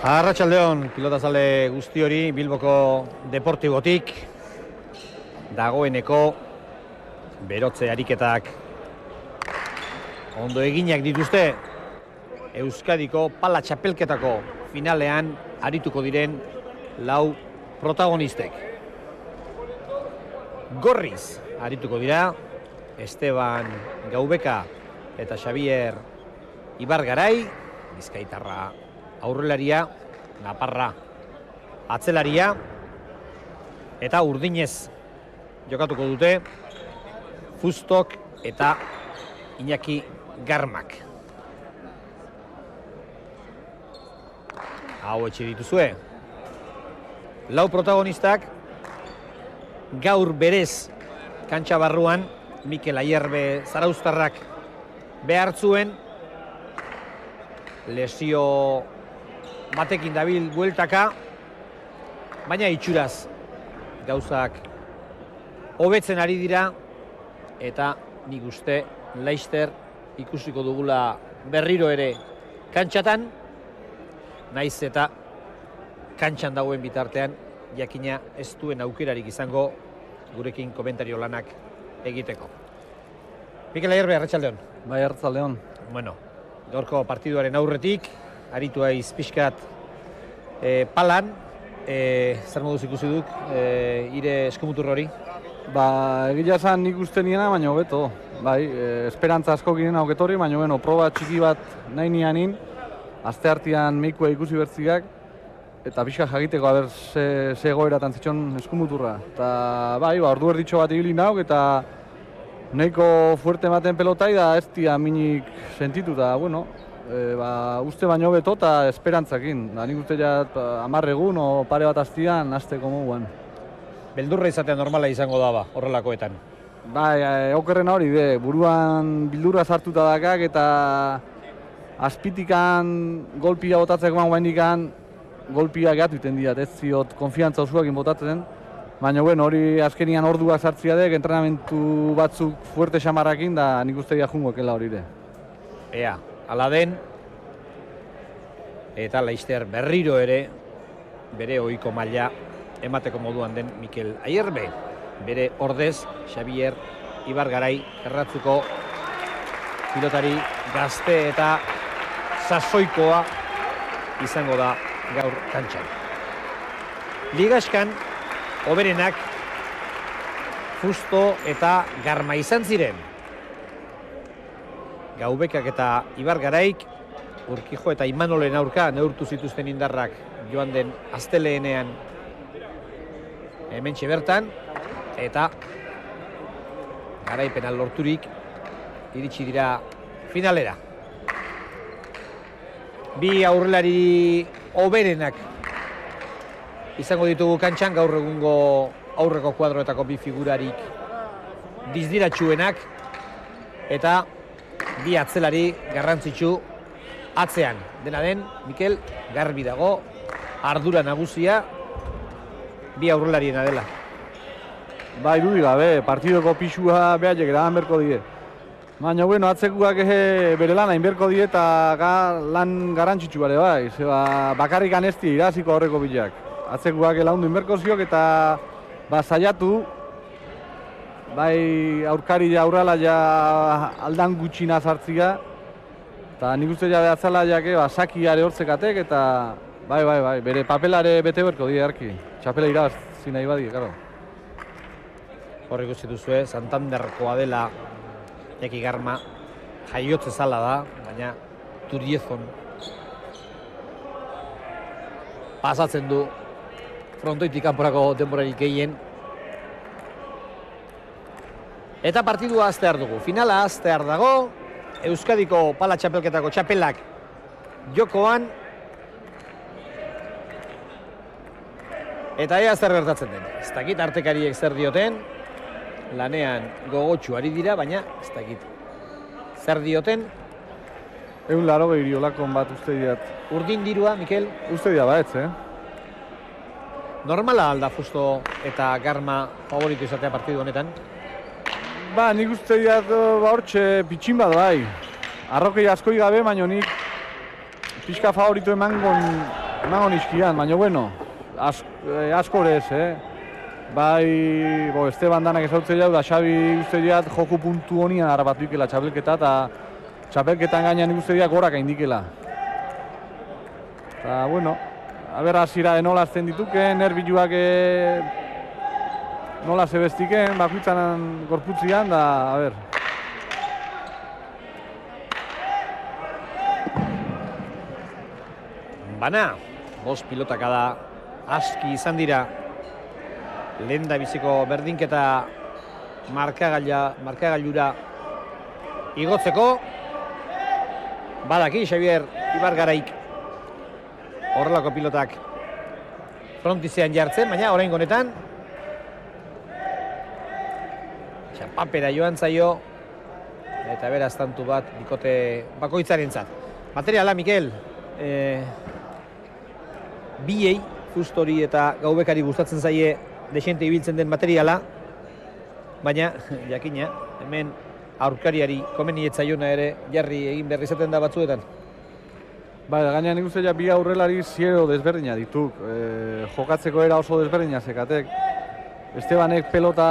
Arratsaldeon, pilotazale guzti hori Bilboko Deportibotik dagoeneko berotze ariketak ondo eginak dituzte. Euskadiko pala txapelketako finalean arituko diren lau protagonistek. Gorriz arituko dira Esteban Gaubeka eta Xabier Ibargarai, bizkaitarra aurrelaria, naparra atzelaria, eta urdinez jokatuko dute Fustok eta Iñaki Garmak. Hau etxe dituzue. Lau protagonistak gaur berez kantxa barruan Mikel Aierbe zarauztarrak behar zuen, lesio batekin dabil bueltaka, baina itxuraz gauzak hobetzen ari dira eta nik uste Leicester ikusiko dugula berriro ere kantxatan, naiz eta kantxan dagoen bitartean jakina ez duen aukerarik izango gurekin komentario lanak egiteko. Mikel Aierbe, arratsaldeon. Bai, arratsaldeon. Bueno, gaurko partiduaren aurretik, aritu aiz pixkat palan, zer moduz ikusi duk, ire eskumutur hori? Ba, egia esan nik uste niena, baina hobeto. Bai, esperantza asko ginen auketorri, baina bueno, proba txiki bat nahi nianin, aste hartian meikua ikusi bertziak, eta pixka jakiteko aber ze egoeratan zitxon eskumuturra. Eta bai, ordu erditxo bat ibili nauk, eta nahiko fuerte ematen pelotai da ez dia minik sentitu da, bueno, uste baino beto eta esperantzakin. Da, nik uste ja 10 egun o pare bat aztian azteko moguan. Beldurra izatea normala izango da ba, horrelakoetan. Bai, okerrena hori de, buruan bildurra sartuta dakak eta azpitikan golpia botatzeko guainikan golpia gatu iten diat, ez ziot konfiantza osoakin botatzen. Baina bueno, hori azkenian orduak sartzia dek, entrenamentu batzuk fuerte xamarrakin da nik uste dia jungoekela hori de. Ea, ala den, eta Leicester berriro ere bere ohiko maila emateko moduan den Mikel Aierbe. Bere ordez, Xabier Ibargarai erratzuko pilotari gazte eta sasoikoa izango da gaur kantxan. Ligaskan hoberenak Fusto eta Garma izan ziren. Gaubekak eta Ibargaraik Urkijo eta Imanolen aurka neurtu zituzten indarrak joan den asteleenean hementxe bertan, eta garaipena lorturik iritsi dira finalera. Bi aurrelari hoberenak izango ditugu kantxan, gaur egungo aurreko kuadroetako bi figurarik dizdiratsuenak, eta bi atzelari garrantzitsu atzean. Dena den, Mikel, garbi dago, ardura nagusia bi aurrelariena dela. Ba, irudi gabe, partidoko pixua behaiek eragan berko die. Baina, bueno, atzekuak bere lan hain berko die eta lan garantzitsu bare bai. Zeba, bakarrikan ez di iraziko aurreko bilak. Atzekuak laundu inberko ziok eta saiatu, bai aurkari ja aurrala ja aldan gutxina sartzia. Eta nik uste ja behatzala jake, sakiare hortzekatek eta bai, bere papelare bete berko die arki. Txapela irabazi nahi badie, karo. Hor ikusi duzue, Santanderkoa dela Iñaki Garma, jaiotze zala da, baina Turiezon pasatzen du frontoitik kanporako denborarik gehien. Eta partidua aztear dugu, finala aztear dago, Euskadiko pala txapelketako txapelak jokoan, eta ea zer gertatzen den. Ez dakit artekariek zer dioten, lanean gogotsu ari dira, baina ez dakit zer dioten. 180 olakon bat uste diat. Urdin dirua, Mikel? Uste dia baetz, Normala alda Fusto eta Garma favorito izatea partidu honetan? Ba, nik uste diat hortxe pitxin bat bai. Arrokei askoi gabe, baina nik pixka favorito emangon emango nizkian, baina bueno, askorez, Bai, Esteban danak ezautzen jau, da Xabi uste diat joku puntu honian arbatu ikela txapelketa, eta txapelketan gainean ikuste diat goraka indikela. Eta, bueno, aber hasiera nola azten dituken, nerbiluak nola zebestiken, bakuitzan gorputzian, da, aber. Bana, 5 pilotaka da, aski izan dira. Lehen da biziko berdinketa markagailura igotzeko. Badaki Xabier Ibargaraik horrelako pilotak frontizean jartzen, baina oraingo honetan txapapera joan zaio eta beraz tantu bat bikote bakoitzarentzat. Materiala, Mikel, biei, Justori eta Gaubekari gustatzen zaie desente ibiltzen den materiala, baina, jakina, hemen aurkariari komeni etzaiona ere jarri egin berri izaten da batzuetan. Bai, gainean nik uste ja bi aurrelari ziero desberdina dituk. Jokatzeko era oso desberdina zekatek. Estebanek pelota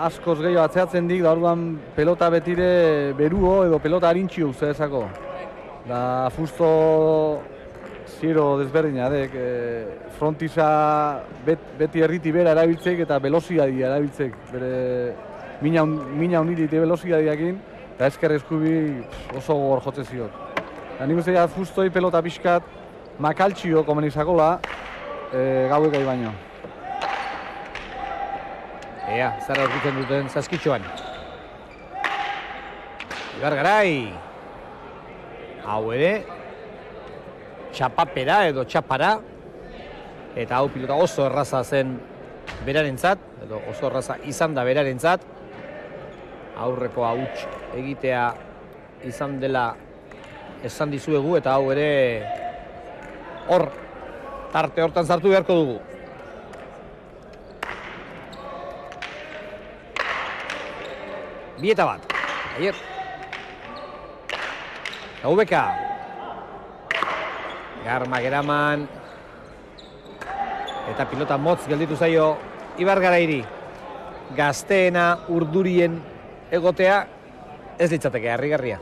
askoz gehiago atzeatzen dik, da orduan pelota betire beruo edo pelota harintxio uste ezako. Da Fusto ziero desberdina dek, frontiza beti erriti bera erabiltzek eta velozidadia erabiltzek. Bere mina unidit velozidadiakin, eta ezker eskubi oso gogor jotzen ziot. Nik uste dut Justoi pelota pixkat makaltxio komen izakola, Gaubekai baino. Ea, zer aurkitzen duten Zaskitxoan. Ibargarai. Hau ere, txapapera edo txapara. Eta hau pilota oso erraza zen berarentzat, edo oso erraza izan da berarentzat. Aurreko hauts egitea izan dela esan dizuegu, eta hau ere hor, tarte hortan sartu beharko dugu. Bieta bat, aier. Gaubeka. Garma Geraman. Eta pilota motz gelditu zaio Ibargarairi. Gazteena urdurien egotea ez litzateke harrigarria.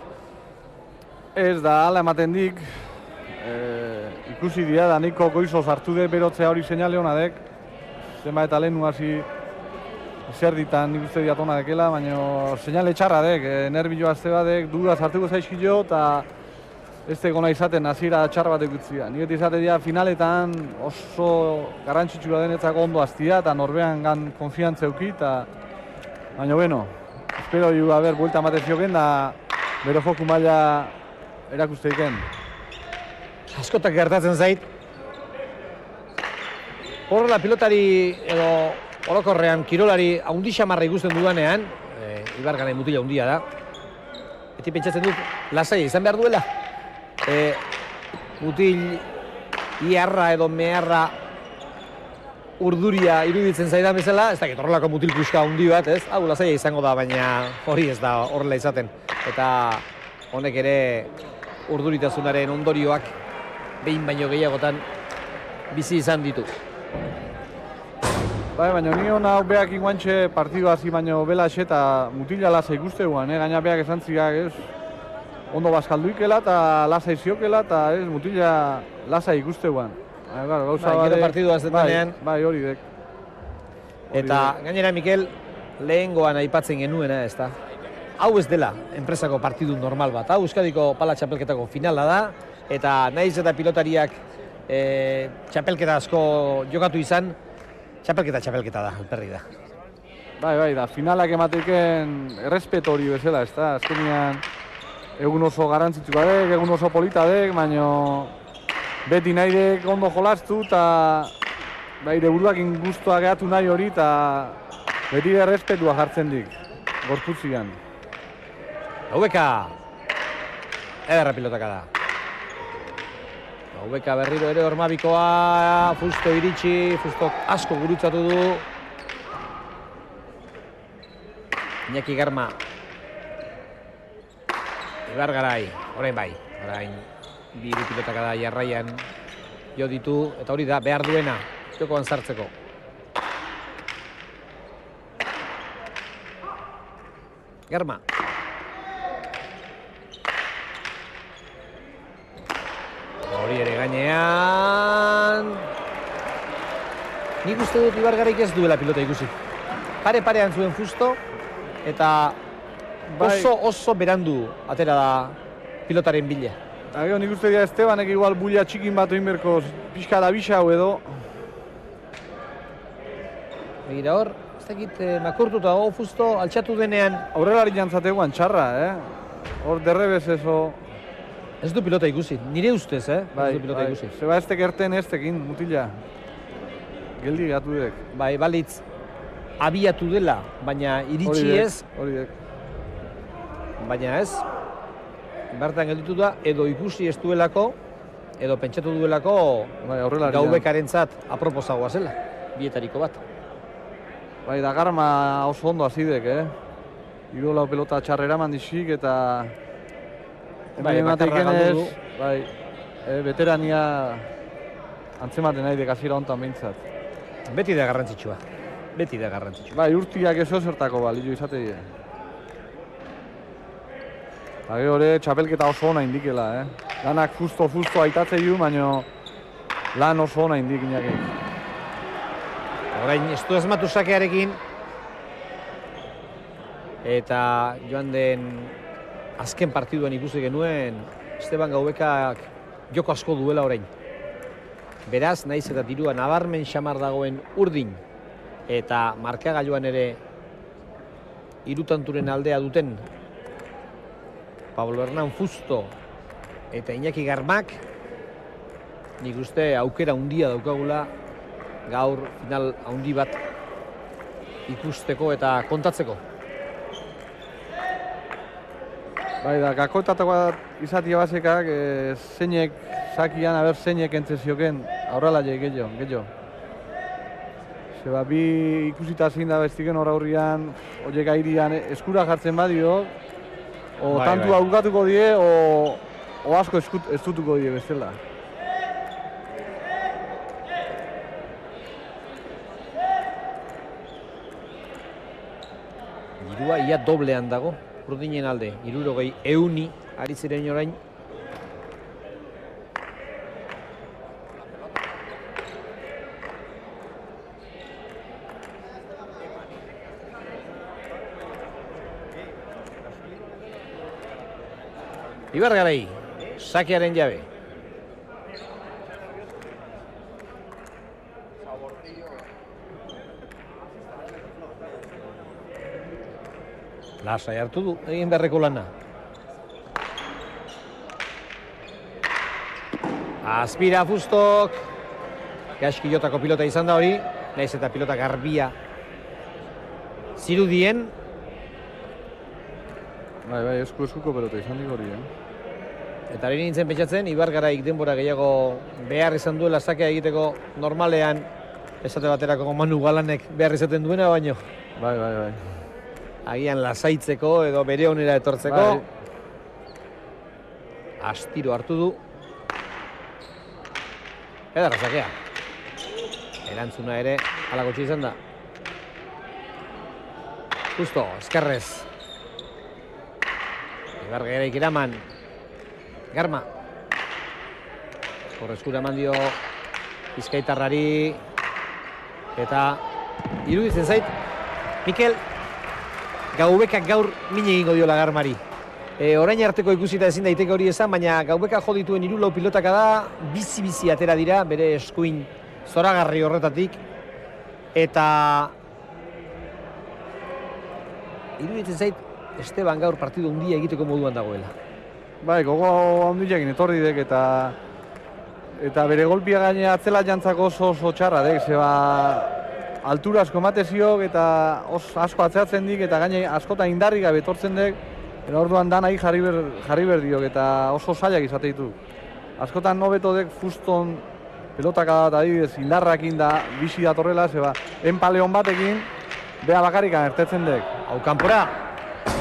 Ez da, hala ematen dik. Ikusi dira da niko goizo sartu de berotzea hori seinale hona dek. Zenba eta lehenu hasi zer ditan nik uste diatona dekela, baina seinale txarra dek, nervioa azte badek, duda sartuko zaizkio eta ez tegona izaten hasiera txar bat ikutzia. Nik izate dira finaletan oso garrantzitsua denetzako ondo aztia eta norbean gan konfiantza euki, baina bueno, espero ju haber buelta ematen zioken da bero joku maila erakusteiken. Askotak gertatzen zait. Horrela pilotari edo orokorrean kirolari haundi xamarra ikusten dudanean, Ibargarai mutila handia da. Beti pentsatzen dut lasai izan behar duela. Mutil iarra edo meharra urduria iruditzen zaidan bezala, ez dakit horrelako mutil puska handi bat, ez? Hau lasaia izango da, baina hori ez da horrela izaten. Eta honek ere urduritasunaren ondorioak behin baino gehiagotan bizi izan ditu. Bai, baina ni hona beak iguantxe partidu hasi baino bela eta mutila lasa ikusteuan, gaina beak esan zigak, ez? Ondo bazkaldu ikela eta lasa iziokela eta ez mutila lasa ikusteuan. Gero partidua ez denean. Bai, hori dek. Eta gainera, Mikel, lehengoan aipatzen genuena, ez da? Hau ez dela enpresako partidu normal bat. Hau Euskadiko pala txapelketako finala da, eta nahiz eta pilotariak txapelketa asko jokatu izan, txapelketa da, alperri da. Bai, da, finalak emateiken errespeto hori bezala, ez da? Azkenean egun oso garrantzitsua dek, egun oso polita dek, baina beti nahi dek ondo jolastu eta ire buruakin guztua gehatu nahi hori eta beti errespetua jartzen dik, gorputzian. Gaubeka! Ederra pilotaka da. Gaubeka berriro ere hormabikoa, Fusto iritsi, Fusto asko gurutzatu du. Iñaki Garma. Ibargarai, orain bai, orain biru pilotaka da jarraian jo ditu, eta hori da, behar duena, jokoan sartzeko. Garma. Hori ere gainean. Nik uste dut Ibargarik ez duela pilota ikusi. Pare-parean zuen Fusto, eta oso berandu atera da pilotaren bila. Gero nik uste dira Estebanek igual bulia txikin bat oin berko pixka da bisau edo. Begira hor, ez dakit makurtuta dago Fusto altxatu denean. Aurrelari jantzateguan txarra, Hor derrebez eso. Ez du pilota ikusi, nire ustez, ez du pilota ikusi. Zeba ez tekerten ez tekin, mutila. Geldi gatu dek. Bai, balitz, abiatu dela, baina iritsi ez. Horiek. Baina ez, bertan gelditu da, edo ikusi ez duelako, edo pentsatu duelako Gaubekarentzat aproposagoa zela, bietariko bat. Bai, da Garma oso ondo azidek, Irola pelota txarrera mandixik eta... Bai, bakarra galdu du. Bai, veterania antzematen nahi dekazira hontan behintzat. Beti da garrantzitsua, beti da garrantzitsua. Bai, urtiak eso zertako balio izatei. Eta gehore, txapelketa oso ona indikela, Lanak fusto aitatzei du, baina lan oso ona indik inakek. Orain, ez du asmatu sakearekin, eta joan den azken partiduan ikusi genuen Esteban Gaubekak joko asko duela orain. Beraz, naiz eta tirua nabarmen xamar dagoen urdin eta markagailuan ere hirutanturen aldea duten Pablo Hernan Fusto eta Iñaki Garmak, nik uste aukera handia daukagula gaur final handi bat ikusteko eta kontatzeko. Bai, da, gakoetako bat izatia basekak, zeinek sakian, zeinek entzezioken aurrela gehiago. Zeba, bi ikusita zein da bestiken horra hurrian, horiek airian eskura jartzen badio, o tantu aurkatuko die, o asko estutuko die bestela. Girua ia doblean dago. Urdinen alde, 60 ari ziren orain. Ibargarai, sakearen jabe. Lasai hartu du, egin beharreko lana. Azpira Fustok. Gaizki jotako pilota izan da hori. Naiz eta pilota garbia zirudien. Bai, eskuko pelota izan dik hori, Eta hori nintzen pentsatzen, Ibargaraik denbora gehiago behar izan duela sakea egiteko normalean esate baterako Manu Galanek behar izaten duena baino. Bai. Agian lasaitzeko edo bere onera etortzeko. Astiro hartu du. Edarra sakea. Erantzuna ere halakotxe izan da. Justo, eskerrez. Ibargaraik eraman. Garma. Horrezkura eman dio Bizkaitarrari. Eta iruditzen zait, Mikel, Gaubekak gaur min egingo diola Garmari. Orain arteko ikusita ezin daiteke hori esan, baina Gaubekak jo dituen 3 pilotaka da, bizi-bizi atera dira, bere eskuin zoragarri horretatik. Eta iruditzen zait, Esteban gaur partidu handia egiteko moduan dagoela. Bai, gogo handiakin etorri dek eta bere golpia gaine atzela jantzako oso txarra dek, zeba altura asko emateziok eta asko atzeatzen dik eta gaine askotan indarri gabe etortzen dek, eta orduan danai jarri berdiok eta oso zailak izate ditu. Askotan nobeto dek Fuston pelotaka da adibidez indarrakin da bizi datorrela, zeba enpaleon batekin beha bakarikan ertetzen dek. Hau kanpora,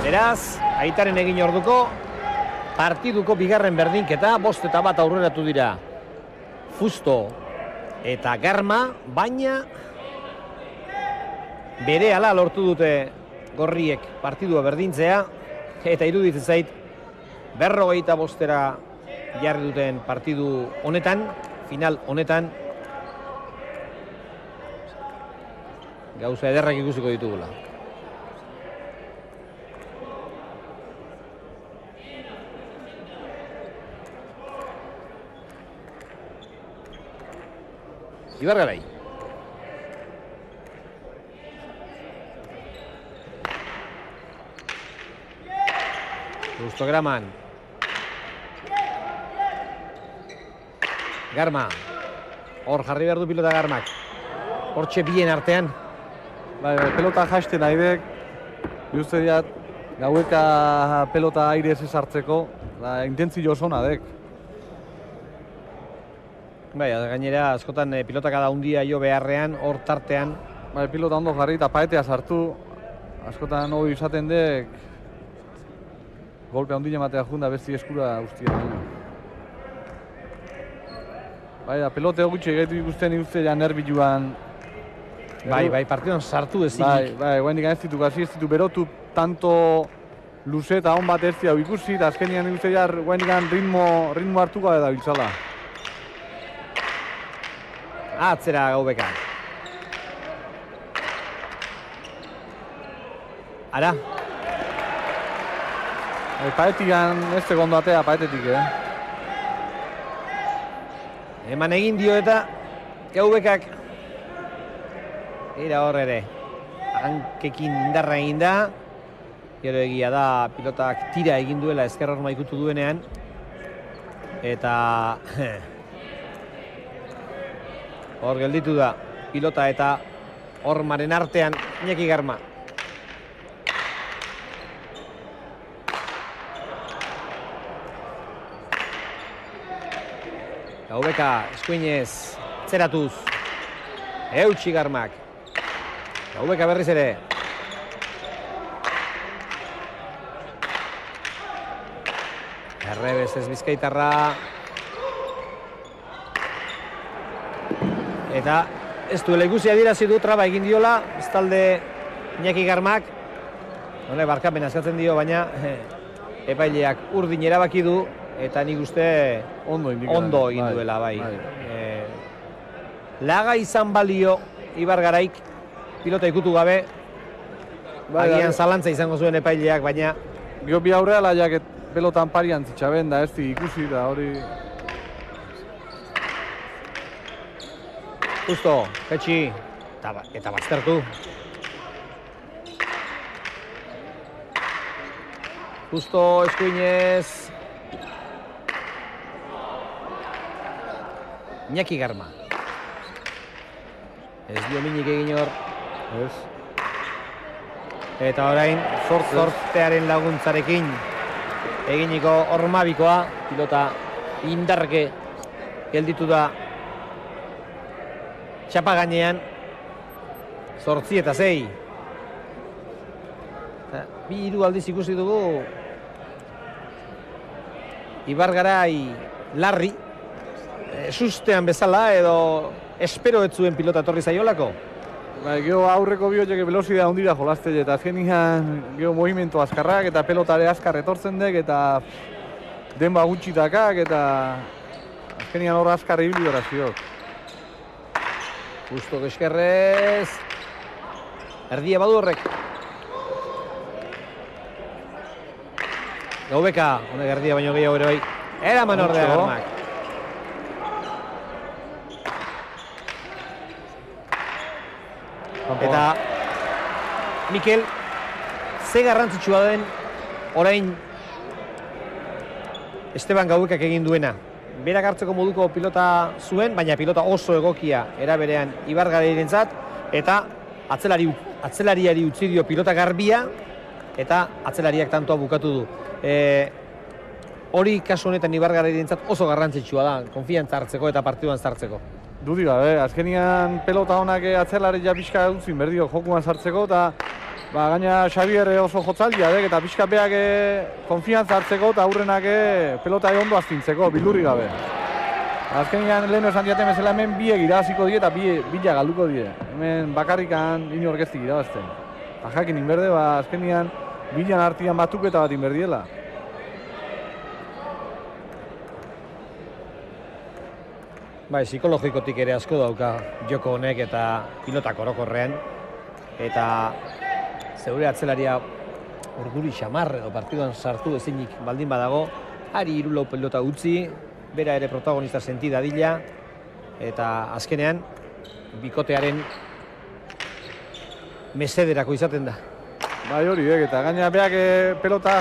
beraz, aitaren egin orduko, partiduko bigarren berdinketa, 5-1 aurreratu dira. Fusto eta Garma, baina berehala lortu dute gorriek partidua berdintzea, eta iruditzen zait 45 jarri duten partidu honetan, final honetan, gauza ederrak ikusiko ditugula. Ibargarai. Justo Graman. Garma. Hor jarri behar du pilota Garmak. Hortxe bien artean. Bai, pelota jaisten naidek, uste diat, gaueka pelota airez ezartzeko, intentzio oso nadek. Bai, gainera, askotan pilotaka da hundia jo beharrean, hor tartean. Bai, pilota ondo jarri eta paetea sartu, askotan hori izaten dek, golpe handia matea junda besti eskura guztia baino. Bai, pelote gutxi egaitu ikusten uste ja nerbiluan. Bai, partiduan sartu ezinik. Bai, guendik ez ditu berotu tanto luze eta hon bat ez hau ikusi, eta azkenian ikuste jar guendik ritmo hartuko da biltzala. Atzera Gaubeka. Ara. Paetikan ez segondo atea, paetetik, Eman egin dio eta Gaubekak ira hor ere. Hankekin indarra egin da. Gero egia da pilotak tira egin duela ezker horma ikutu duenean. Eta hor gelditu da pilota eta hormaren artean Iñaki Garma. Gaubeka eskuinez tzeratuz. Eutsi Garmak. Gaubeka berriz ere. Errebez ez bizkaitarra. Eta ez duela ikusi adierazi du traba egin diola, bestalde Iñaki Garmak. Hone barkapen askatzen dio, baina epaileak urdin erabaki du, eta nik uste ondo egin duela, bai. Laga izan balio Ibargaraik pilota ikutu gabe, agian zalantza izango zuen epaileak, baina gio bi aurrea laiak pelotan parian zitxaben da ez ikusi da hori. Justo, jetxi, eta baztertu. Justo eskuinez Iñaki Garma. Ez dio minik egin hor. Ez. Eta orain zortearen laguntzarekin eginiko hormabikoa, pilota indarke gelditu da txapa gainean, 8-6. Bi hiru aldiz ikusi dugu Ibargarai larri, sustean bezala edo espero ez zuen pilota etorri zaiolako. Gero aurreko bihotxek velozidea hundira jolazte eta azkenian gero movimento azkarrak eta pelotare azkar etortzen dek eta denba gutxitakak eta azkenian hor azkar ibili horaziok. Justo eskerrez. Erdia badu horrek. Gaubeka, honek erdia baino gehiago ere bai. Eraman ordea Garmak. Eta Mikel, ze garrantzitsua den orain Esteban Gaubekak egin duena. Berak hartzeko moduko pilota zuen, baina pilota oso egokia eraberean Ibargarairentzat, eta atzelariari utzi dio pilota garbia, eta atzelariak tantoa bukatu du. Hori kasu honetan Ibargarairentzat oso garrantzitsua da, konfiantza hartzeko eta partiduan sartzeko. Dudi gabe, azkenian pelota honak atzelari ja pixka dutzin berdio jokuan sartzeko, eta gaina Xabier oso jotzaldia dek, eta pixka beak konfiantza hartzeko eta aurrenak pelota ondo aztintzeko, bildurri gabe. Azkenean lehen esan diaten bezala hemen biek irabaziko die eta bila galduko die. Hemen bakarrikan inor geztik irabazten. Eta jakin inberde, azkenean bilan artian batuk eta bat inberdiela. Bai, psikologikotik ere asko dauka joko honek eta pilotak orokorrean. Eta zeure atzelaria urduri xamar edo partiduan sartu ezinik baldin badago, ari 3 pelota utzi, bera ere protagonista senti dadila, eta azkenean bikotearen mesederako izaten da. Bai hori, eta gaina beak pelota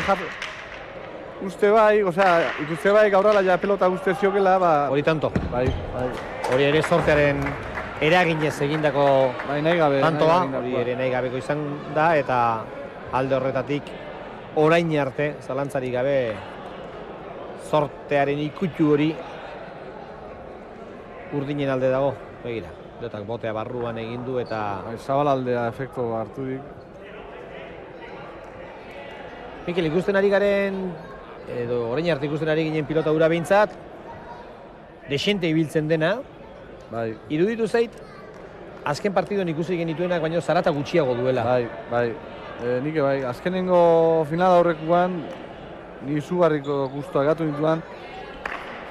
uste bai, ikuste bai gaurala ja pelota uste ziokela, hori tanto. Bai. Hori ere sortearen eraginez egindako nahi gabe, tantoa, hori ere nahi gabeko izan da, eta alde horretatik orain arte, zalantzari gabe, sortearen ikutu hori urdinen alde dago. Begira, pilotak botea barruan egin du eta zabalaldea efektu hartu dik. Mikel, ikusten ari garen, edo orain arte ikusten ari ginen pilota hura behintzat, desente ibiltzen dena, bai. Iruditu zait, azken partiduan ikusi genituenak baino zarata gutxiago duela. Bai. Nik bai, azkenengo final aurrekoan, ni izugarriko guztua gatu nituan,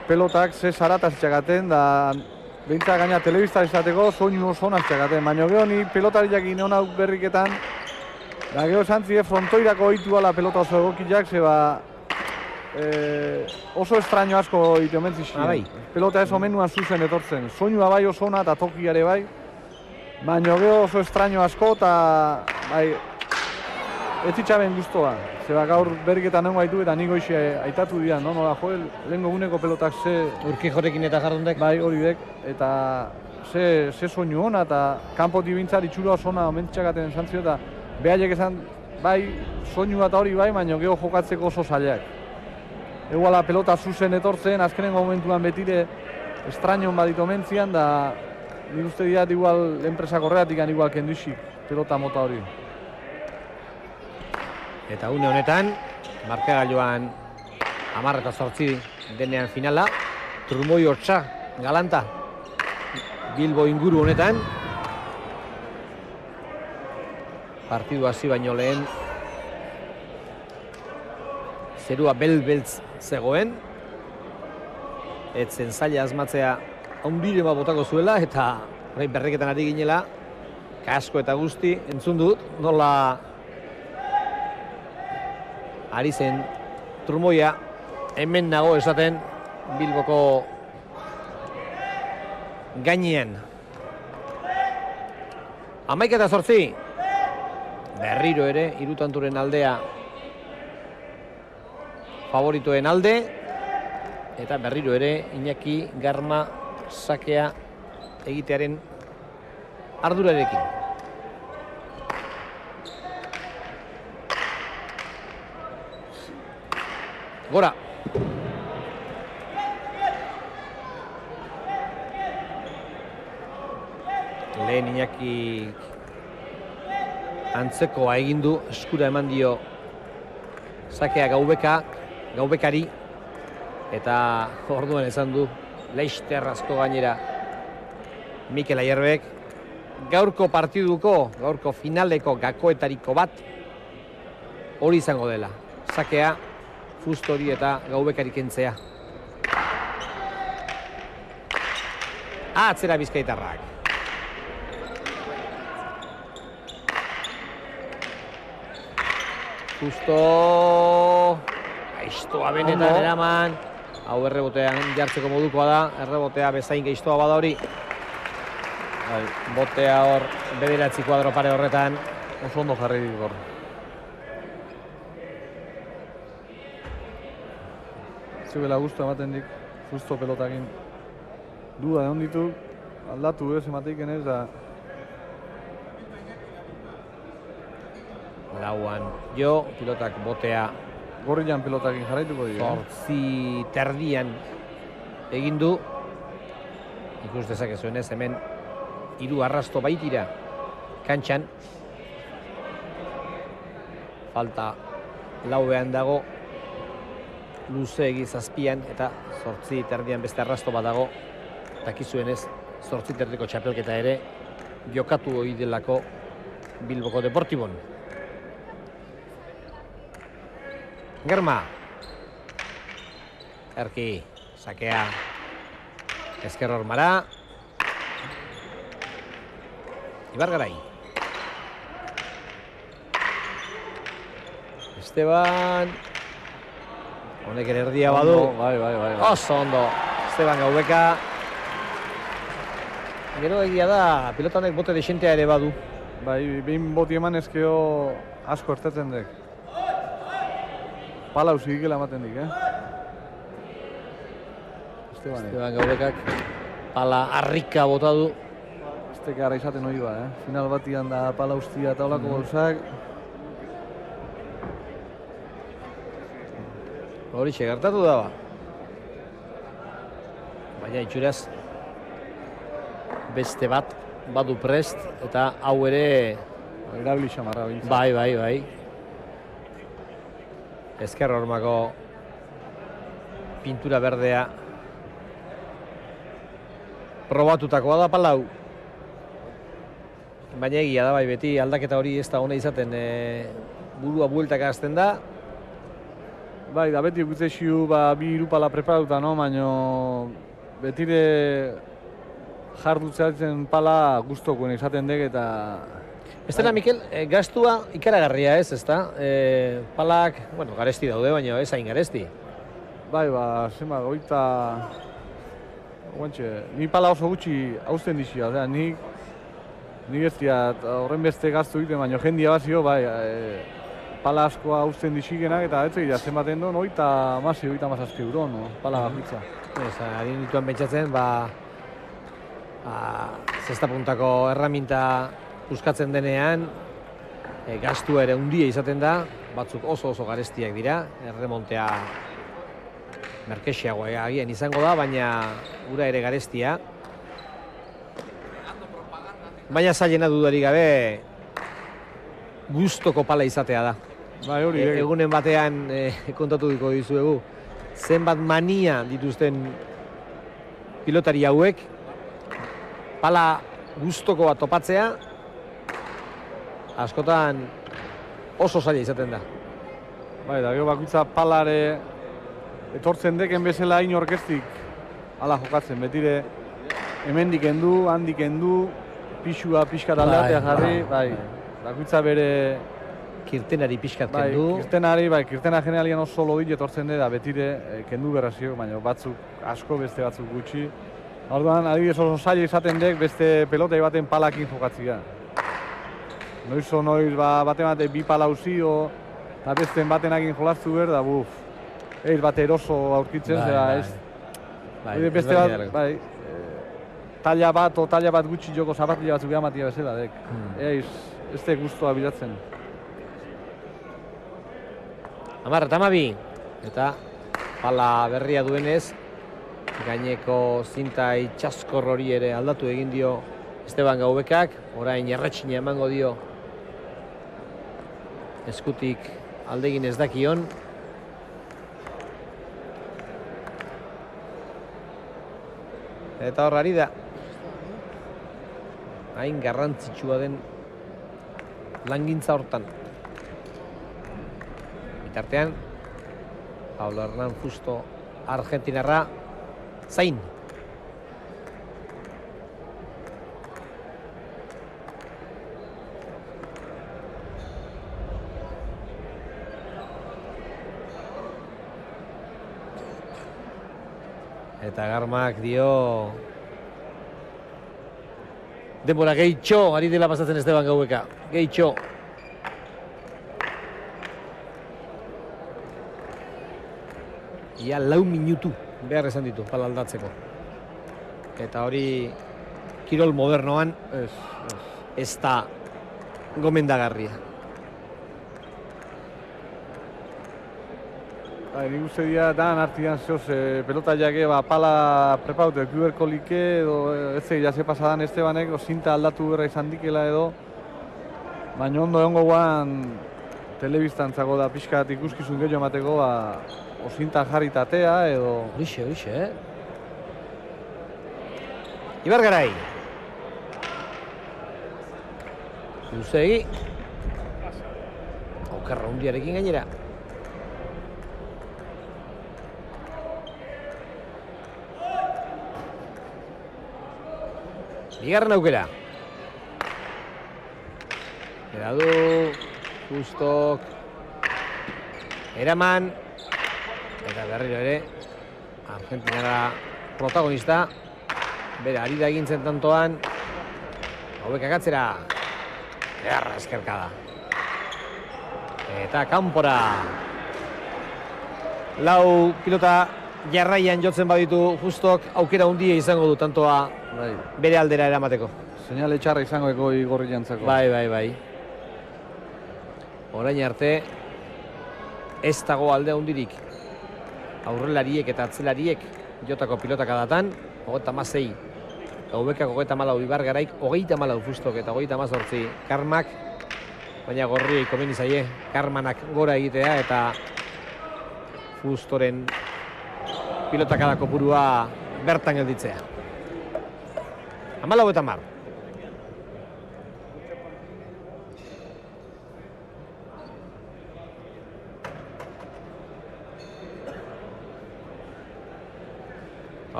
pelotak ze zarata zitxakaten, da behintzat gaina telebista izateko soinu oso hona zitxakaten, baina geho ni pelotariak inen hau berriketan, da geho zantzide frontoirako oitu ala pelota oso egokiak, zeba oso estraño asko ite omen zizien. Bai. Pelota ez omenuan zuzen etortzen, soinua bai oso hona eta tokiare bai, baina geho oso estraño asko eta bai, ez zitxaben guztua. Zeba gaur berriketan nengo haitu eta nigo isi aitatu dira, no? Nola, joel, lehen guneko pelotak ze... Urkijorekin eta jardundek? Bai, hori dek, eta ze soinu hona eta kanpotik bintzat itxura oso hona omentxakaten esan zio eta behaiek esan, bai, soinua eta hori bai, baina geho jokatzeko oso zailak. Eguala pelota zuzen etortzen, azkenengo momentuan betire estrañon badito mentzian, da nik uste diat igual enpresak horreatik igual kenduixik pelota mota hori. Eta une honetan, markagailuan 10-8 denean finala, Trumoi Hortxa, galanta, Bilbo inguru honetan. Partidu hasi baino lehen, zerua beltz zegoen, etzen zaila asmatzea haundire botako zuela, eta berriketan ari ginela, kasko eta guzti entzun dut, nola ari zen Trumoia hemen nago esaten Bilboko gainean. 11-8, berriro ere, Hirutanturen aldea favoritoen alde, eta berriro ere Iñaki Garma sakea egitearen ardurarekin. Gora. Lehen Iñaki antzekoa egin du, eskura eman dio sakea gaubekari, eta orduan esan du Leister asko gainera Mikel Aierbek, gaurko partiduko, gaurko finaleko gakoetariko bat hori izango dela. Sakea, Fustori eta Gaubekari kentzea. Atzera bizkaitarrak. Justo gaiztoa benetan eraman. Hau errebotean jartzeko modukoa da. Errebotea bezain gaiztoa bada hori. Botea hor bederatzi kuadro pare horretan. Oso ondo jarri gor. Zibela guztu ematen dik, justo pelotakin. Duda egon ditu, aldatu ez emateik enez da... Lauan jo, pilotak botea... Gorrilan pelotakin jarraituko dira. 8 terdian egin du. Ikus dezakezuenez hemen 3 arrasto baitira kantxan. Falta lauean dago luze egiz zazpian, eta 8:30 beste arrasto bat dago, dakizuenez 8:30 txapelketa ere jokatu hori delako Bilboko Deportibon. Germa. Erki, sakea ezker hormara. Ibargarai. Esteban. Honek ere erdia badu. Bai. Oso ondo. Esteban Gaubeka. Gero egia da, pilota honek bote desentea ere badu. Bai, behin boti eman ezkeo asko ertetzen dek. Pala usigikela ematen dik, Esteban Gaubekak pala harrika bota du. Este gara izaten hori ba, Final batian da pala ustia eta olako gauzak. Horixe gertatu da ba. Baina itxuraz beste bat badu prest eta hau ere Erabili xamarra bintzen. bai. Ezker hormako pintura berdea probatutakoa da palau. Baina egia da bai, beti aldaketa hori ez da ona izaten, burua bueltaka hasten da. Bai, da beti ikutzeixiu bi hiru pala preparatuta, no? Baina betire jardutzeatzen pala gustokoen izaten dek eta... Ez dena, Mikel, gastua ikaragarria ezta? Palak, bueno, garesti daude, baina ez hain garesti. Bai, zema, goita... Guantxe, ni pala oso gutxi hausten dizia, osea, nik ez diat horren beste gaztu egiten, baina jendia bazio, bai, pala askoa hausten dizikenak eta ez egitea zenbaten duen, oita mazazki euro, no? Pala bakitza. Ari nituen pentsatzen, zesta puntako erraminta buskatzen denean, gastua ere handia izaten da, batzuk oso garestiak dira, erremontea merkexiagoa agian izango da, baina ura ere garestia. Baina zailena dudarik gabe gustoko pala izatea da. Bai, hori. Egunen batean kontatu diko dizuegu, zenbat mania dituzten pilotari hauek, pala gustoko bat topatzea, askotan oso zaila izaten da. Bai, da gero bakoitza palare etortzen deken bezala hain orkestik ala jokatzen, betire hemendik endu, handik endu, pixua pixkat aldatea jarri, bai, bakoitza bere... Kirtenari pixkat bai, kendu. Kirtena generalian oso lodit etortzen da, betire kendu berrazio, baina batzuk asko, beste batzuk gutxi. Orduan, adibidez oso zaila izaten dek beste pelotei baten palakin jokatzia. Noiz baten bate bi pala uzio, eta besten batenakin jolaztu behar, da buf. Eir bat eroso aurkitzen, zera ez... Beste bat, talla bat gutxi joko zapatila batzuk amatia bezala dek. Ez dek guztua bilatzen. 10-12, eta pala berria duenez, gaineko zinta itxaskor hori ere aldatu egin dio Esteban Gaubekak, orain erretxina emango dio eskutik aldegin ez dakion. Eta hor ari da, hain garrantzitsua den langintza hortan. Bitartean, Pablo Hernán Fusto argentinarra zain. Eta Garmak dio denbora gehitxo ari dela pasatzen Esteban Gaubeka. Gehitxo. Ia 4 minutu behar esan ditu pala aldatzeko. Eta hori kirol modernoan ez da gomendagarria. Nik uste dira dan artian zehoz pelota jake pala prepaute kuberko like edo ez egia ze pasadan Estebanek zinta aldatu berra izan dikela edo, baina ondo egongo guan telebistan zago da pixkat ikuskizun gehiago emateko osinta jarritatea edo... Horixe, Ibar Garai. Luzegi. Okerra hundiarekin gainera. Bigarren aukera. Bera du, Justok. Eraman. Eta berriro ere, Argentinara protagonista. Bera, ari da egintzen tantoan. Hauek agatzera. Erra eskerkada. Eta kanpora. Lau pilota jarraian jotzen baditu Justok aukera hundia izango du tantoa bere aldera eramateko. Seinale txarra izango eko Igorri jantzako. Bai. Orain arte ez dago alde hundirik. Aurrelariek eta atzelariek jotako pilotak adatan, 36. Gaubekak 34, Ibar Garaik 34 Justok eta 38 Karmak. Baina gorriei komeni zaie Karmanak gora egitea eta Justoren pilotakada kopurua bertan gelditzea. 14 eta 10.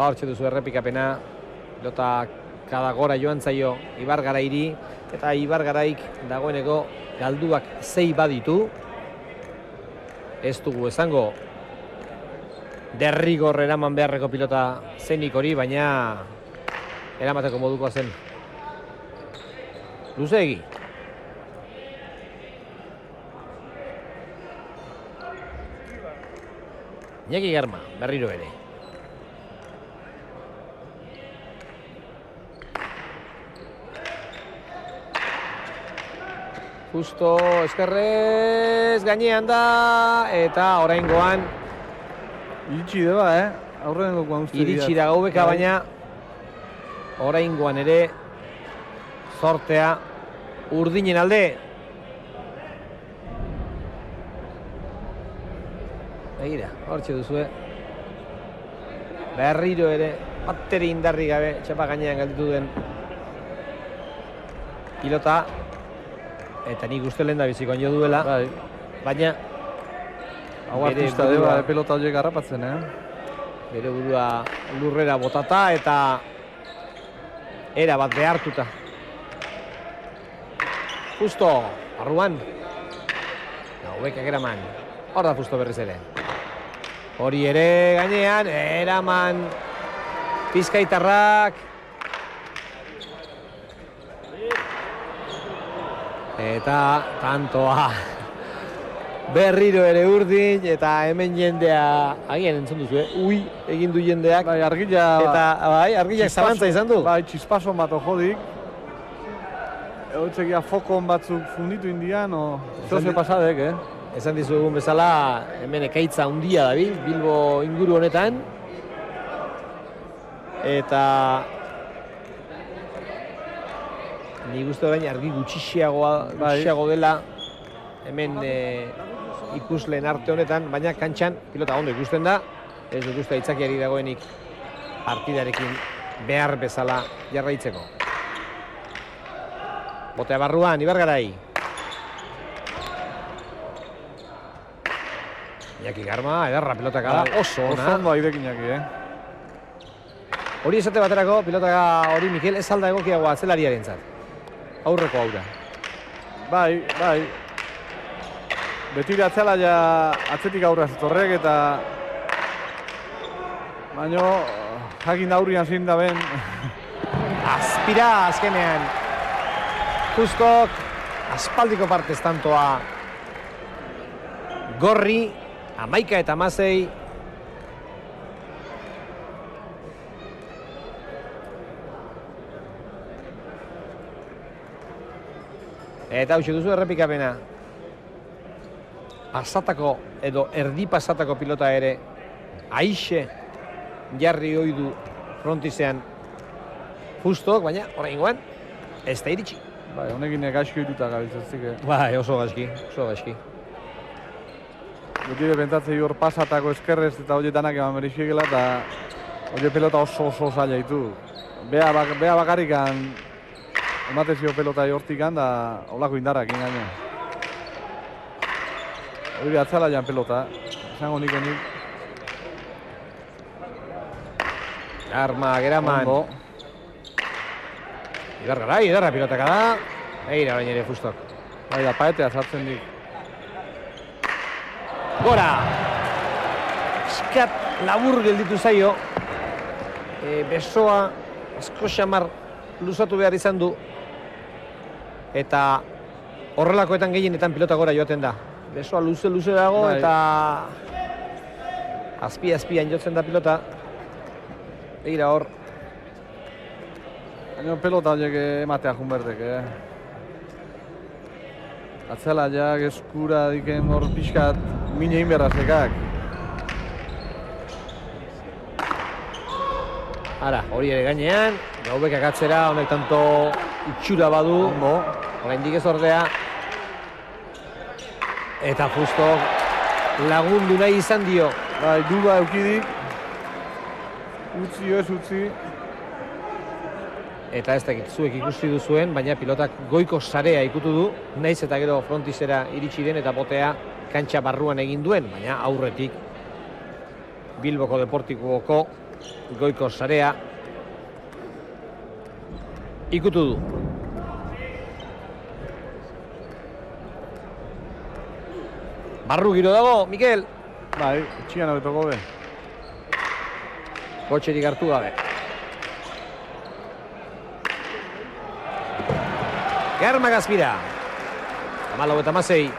Hortxe duzu errepikapena, pilota kada gora joan zaio Ibar Garairi, eta Ibar Garaik dagoeneko galduak 6 baditu. Ez dugu esango derrigor eraman beharreko pilota zenik hori, baina eramateko modukoa zen. Luzegi. Iñaki Garma, berriro ere. Justo eskerrez gainean da, eta oraingoan Iritsi deba, aurrenengokoan uste iritsi da Gaubeka, baina oraingoan ere zortea urdinen alde. Begira, hortxe duzue. Berriro ere, bateri indarri gabe, txapa gainean galditu den pilota. Eta nik uste lehen da bizikoan jo duela, baina hau artista deba pelota horiek harrapatzen, bere burua lurrera botata eta era bat behartuta. Justo, barruan. Gaubekak eraman. Hor da Justo berriz ere. Hori ere gainean, eraman Bizkaitarrak. Eta tantoa berriro ere urdin, eta hemen jendea agian entzun duzu, ui egin du jendeak. Bai, argila... Eta bai, argilak zalantza izan du. Bai, txispaso bat jodik. Eutzekia fokon batzuk funditu indian, zoze pasadek, Esan dizugun bezala, hemen ekaitza handia dabil, Bilbo inguru honetan. Eta nik uste orain argi gutxiago dela hemen ikusleen arte honetan, baina kantxan pilota ondo ikusten da. Ez dut uste aitzakiari dagoenik partidarekin behar bezala jarraitzeko. Botea barruan, Ibar Garai. Iñaki Garma, edarra pilotaka da, oso ona. Oso ondo aidek Iñaki, Hori esate baterako, pilotaka hori Mikel ez alda egokiagoa atzelariarentzat. Aurreko aura. Bai. Betire atzela ja atzetik aurra zetorrek eta... Baina, jakin aurrian zein da ben. Aspira azkenean. Justok, aspaldiko partez tantoa. Gorri, 11 eta 16. Eta hau duzu errepikapena. Pasatako edo erdi pasatako pilota ere aixe jarri ohi du frontizean Justok, baina oraingoan ez da iritsi. Bai, honekin gaizki oituta gabiltzazik. Bai, oso gaizki. beti ere pentsatzei hor pasatako eskerrez eta hori danak eman berixekela, eta hori pelota oso zaila ditu. Bea bakarrikan ematezio pelota hortikan, da holako indarrak ingaina. Hori atzala jan pelota, esango nik. Geraman. Ibargarai, edarra pilotaka da. Eira orain ere Fustok. Bai da, paetea sartzen dik. Gora! Eskat labur gelditu zaio. Besoa asko xamar luzatu behar izan du. Eta horrelakoetan gehienetan pilota gora joaten da. Besoa luze dago eta azpian jotzen da pilota. Eira hor. Baina pelota horiek ematea junbertek, Atzela jak eskura diken hor pixkat mine inberrazekak. Ara, hori ere gainean, Gaubekak atzera, honek tanto itxura badu. Oraindik ez ordea. Eta Fustok lagundu nahi izan dio. Bai, duda eukidik. Utzi ez utzi. Eta ez dakit zuek ikusi duzuen, baina pilotak goiko sarea ikutu du, naiz eta gero frontisera iritsi den eta botea kantxa barruan egin duen, baina aurretik Bilboko Deportiboko goiko sarea ikutu du. Barru giro dago, Mikel. Bai, txian abetoko be. Kotxerik hartu gabe. Germa Gazpira. 14-16.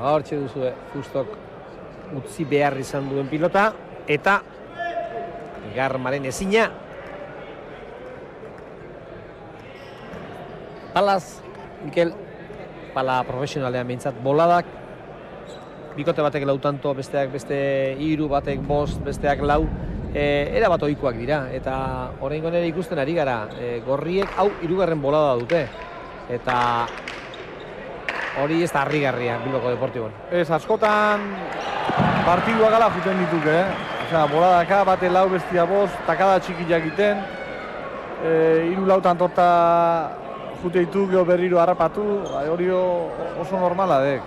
Hortxe duzue Fustok utzi behar izan duen pilota eta Garmaren ezina. Palaz, Mikel, pala profesionalean behintzat boladak. Bikote batek 4 tanto, besteak beste 3, batek 5, besteak 4. Erabat ohikoak dira eta oraingoan ere ikusten ari gara. Gorriek hau 3. bolada dute. Eta hori ez da harrigarria Bilboko Deportibon. Ez, askotan partidua gala juten dituk, Osea, boladaka, bate 4, bestia 5, takada txikiak egiten. 3-4 tantorta jute ditu, geho berriro harrapatu, hori oso normala dek.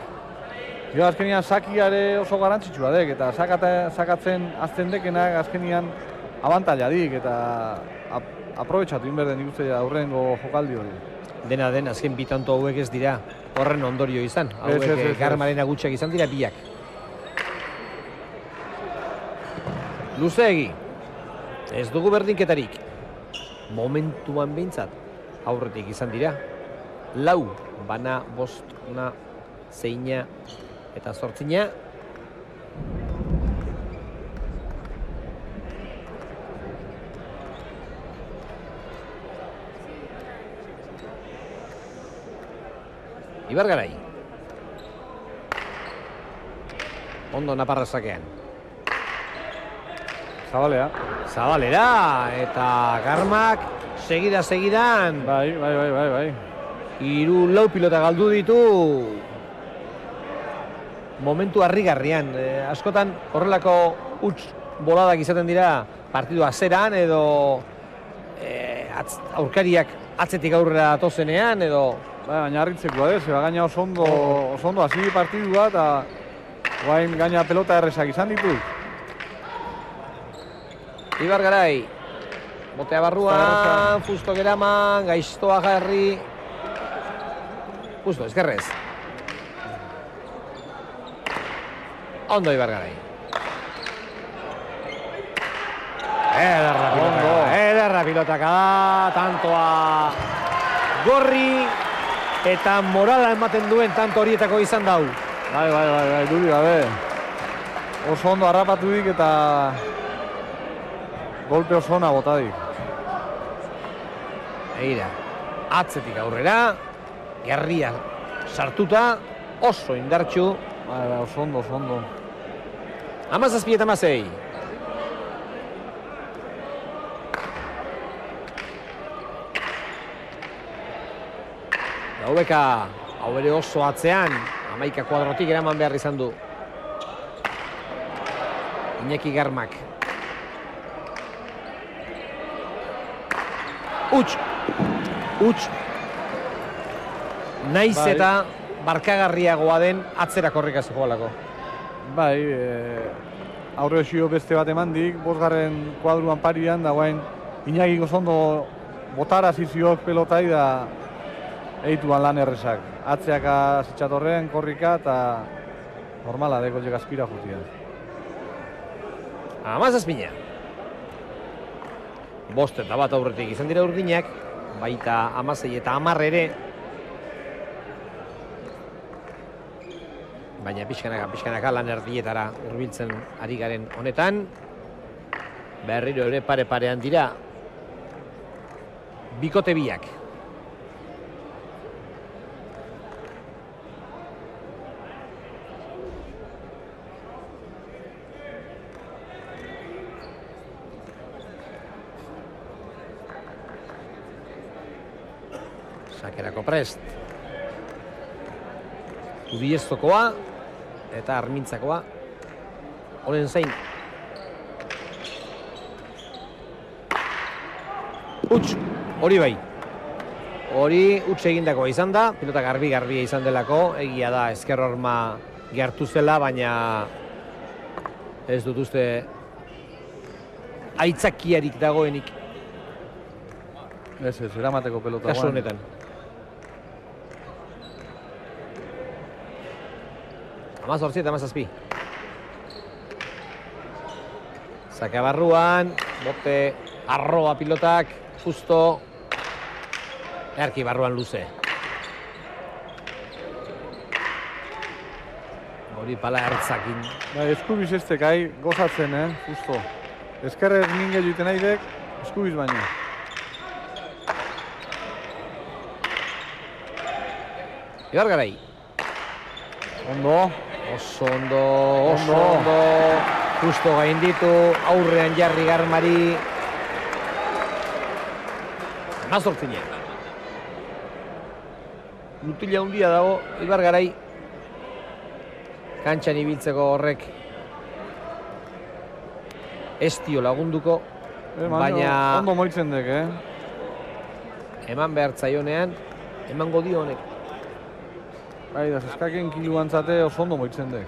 Gero azkenian sakiare oso garantzitsua dek, eta sakatzen azten dekenak azkenian abantaila dik, eta aprobetxatu inberden ikuste aurrengo jokaldi hori. Dena den, azken bitanto hauek ez dira horren ondorio izan. Hauek Garmaren agutxak izan dira biak. Luzeegi, ez dugu berdinketarik. Momentuan behintzat, aurretik izan dira. 4, bana, 5, 6 eta 8. Ibargarai. Ondo Naparra sakean. Zabalera eta Garmak segidan. Bai. 3-4 pilota galdu ditu. Momentu harrigarrian. Askotan horrelako huts boladak izaten dira partidu azeran edo aurkariak atzetik aurrera datozenean edo... Baina harritzekoa dez, gaina oso ondo hasi partidua eta guain gaina pelota errezak izan ditu. Ibargarai, botea barruan, Fustok eraman, gaiztoa jarri. Justo, eskerrez. Ondo Ibargarai. Ederra pilotaka da, tantoa Gorri eta morala ematen duen tanto horietako izan dau. Bai, duri gabe. Oso ondo harrapatu dik eta golpe oso ona botadik. Eira, atzetik aurrera, gerria sartuta, oso indartxu. Bai, oso ondo. 17-16. Gaubeka, hau ere oso atzean, 11 kuadrotik eraman behar izan du. Iñaki Garmak. Huts. Naiz Bai. eta barkagarriagoa den atzera korrika zegoelako. Bai, aurre osio beste bat emandik, 5. kuadruan parian, da guain Iñaki ondo botara ziziok pelotai da eituan lan errezak. Atzeak azitxatorren, korrika eta normala deko aspira jutia. 17. 5 eta bat aurretik izan dira urdinak, baita 16 eta 10 ere. Baina pixkanaka lan erdietara hurbiltzen ari garen honetan. Berriro ere pare-parean dira bikote biak. Sakerako prest. Udieztokoa eta Armintzakoa honen zain. Huts, hori bai. Hori huts egindakoa izan da, pilota garbia izan delako, egia da ezker horma gertu zela, baina ez dut uste aitzakiarik dagoenik. Ez, eramateko pelota. Kasu honetan. Amazortzi eta 17. Saka barruan, bote arroa pilotak, justo erki barruan luze. Hori pala ertzakin. Bai, eskubiz estek ahi gozatzen, justo. Ezkerrez minge joiten aidek, eskubiz baino. Ibar Garai. Ondo. Oso ondo. Justo gainditu, aurrean jarri Garmari. 18. Lutila handia dago, Ibar Garai. Kantxan ibiltzeko horrek ez dio lagunduko, baina ondo moitzen dek, eman behar zaionean, emango dio honek. Bai, da, zeskaken kiluan zate oso ondo moitzen dek.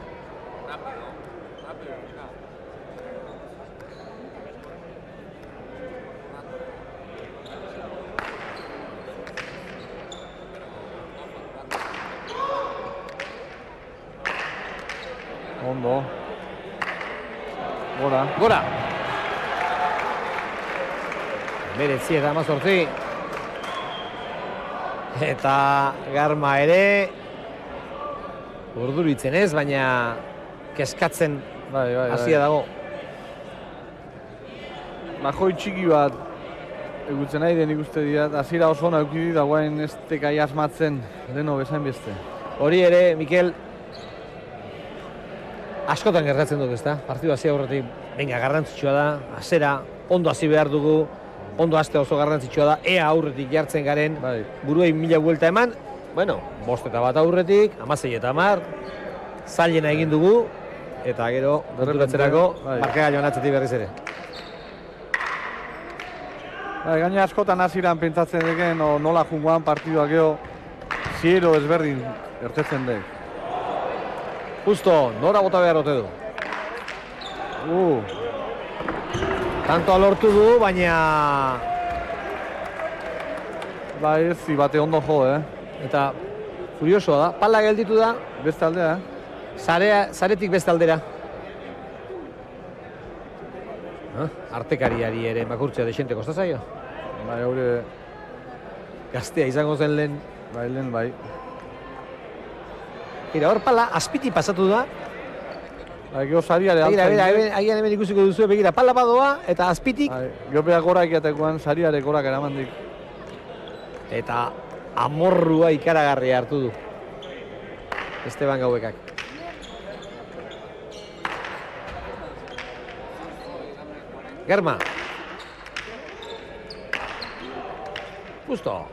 Ondo. Gora. Beretzi eta 18. Eta Garma ere urduritzen ez, baina keskatzen hasia dago. Bajoi txiki bat egutzen nahi den ikuste dira, hasiera oso ona eduki da guain ez tekai asmatzen deno bezain beste. Hori ere, Mikel, askotan gertatzen dut, ezta? Partidu hasi aurretik, venga, garrantzitsua da, hasiera ondo hasi behar dugu, ondo haste oso garrantzitsua da, ea aurretik jartzen garen, buruei 1000 buelta eman, bueno, 5 eta bat aurretik, 16 eta 10, zailena egin dugu, eta gero, konturatzerako, markagailuan atzetik berriz ere. Gaina askotan hasieran pentsatzen deken, nola jungoan partiduak geho, ziero ezberdin gertetzen dek. Justo, nora bota behar ote du. Tantoa lortu du, baina... Ba ez, bate ondo jo, Eta furiosoa da, pala gelditu da. Beste aldea, Zaretik beste aldera. Artekariari ere makurtzea desente kosta zaio. Bai, haure... Gaztea izango zen lehen. Bai. Ira, hor pala azpiti pasatu da. Gero sariare altza. Agian hemen ikusiko duzu, begira, pala badoa eta azpitik. Gero beha gorak jatekoan sariare gorak eramandik. Eta amorrua ikaragarria hartu du Esteban Gaubekak. Garma. Justo.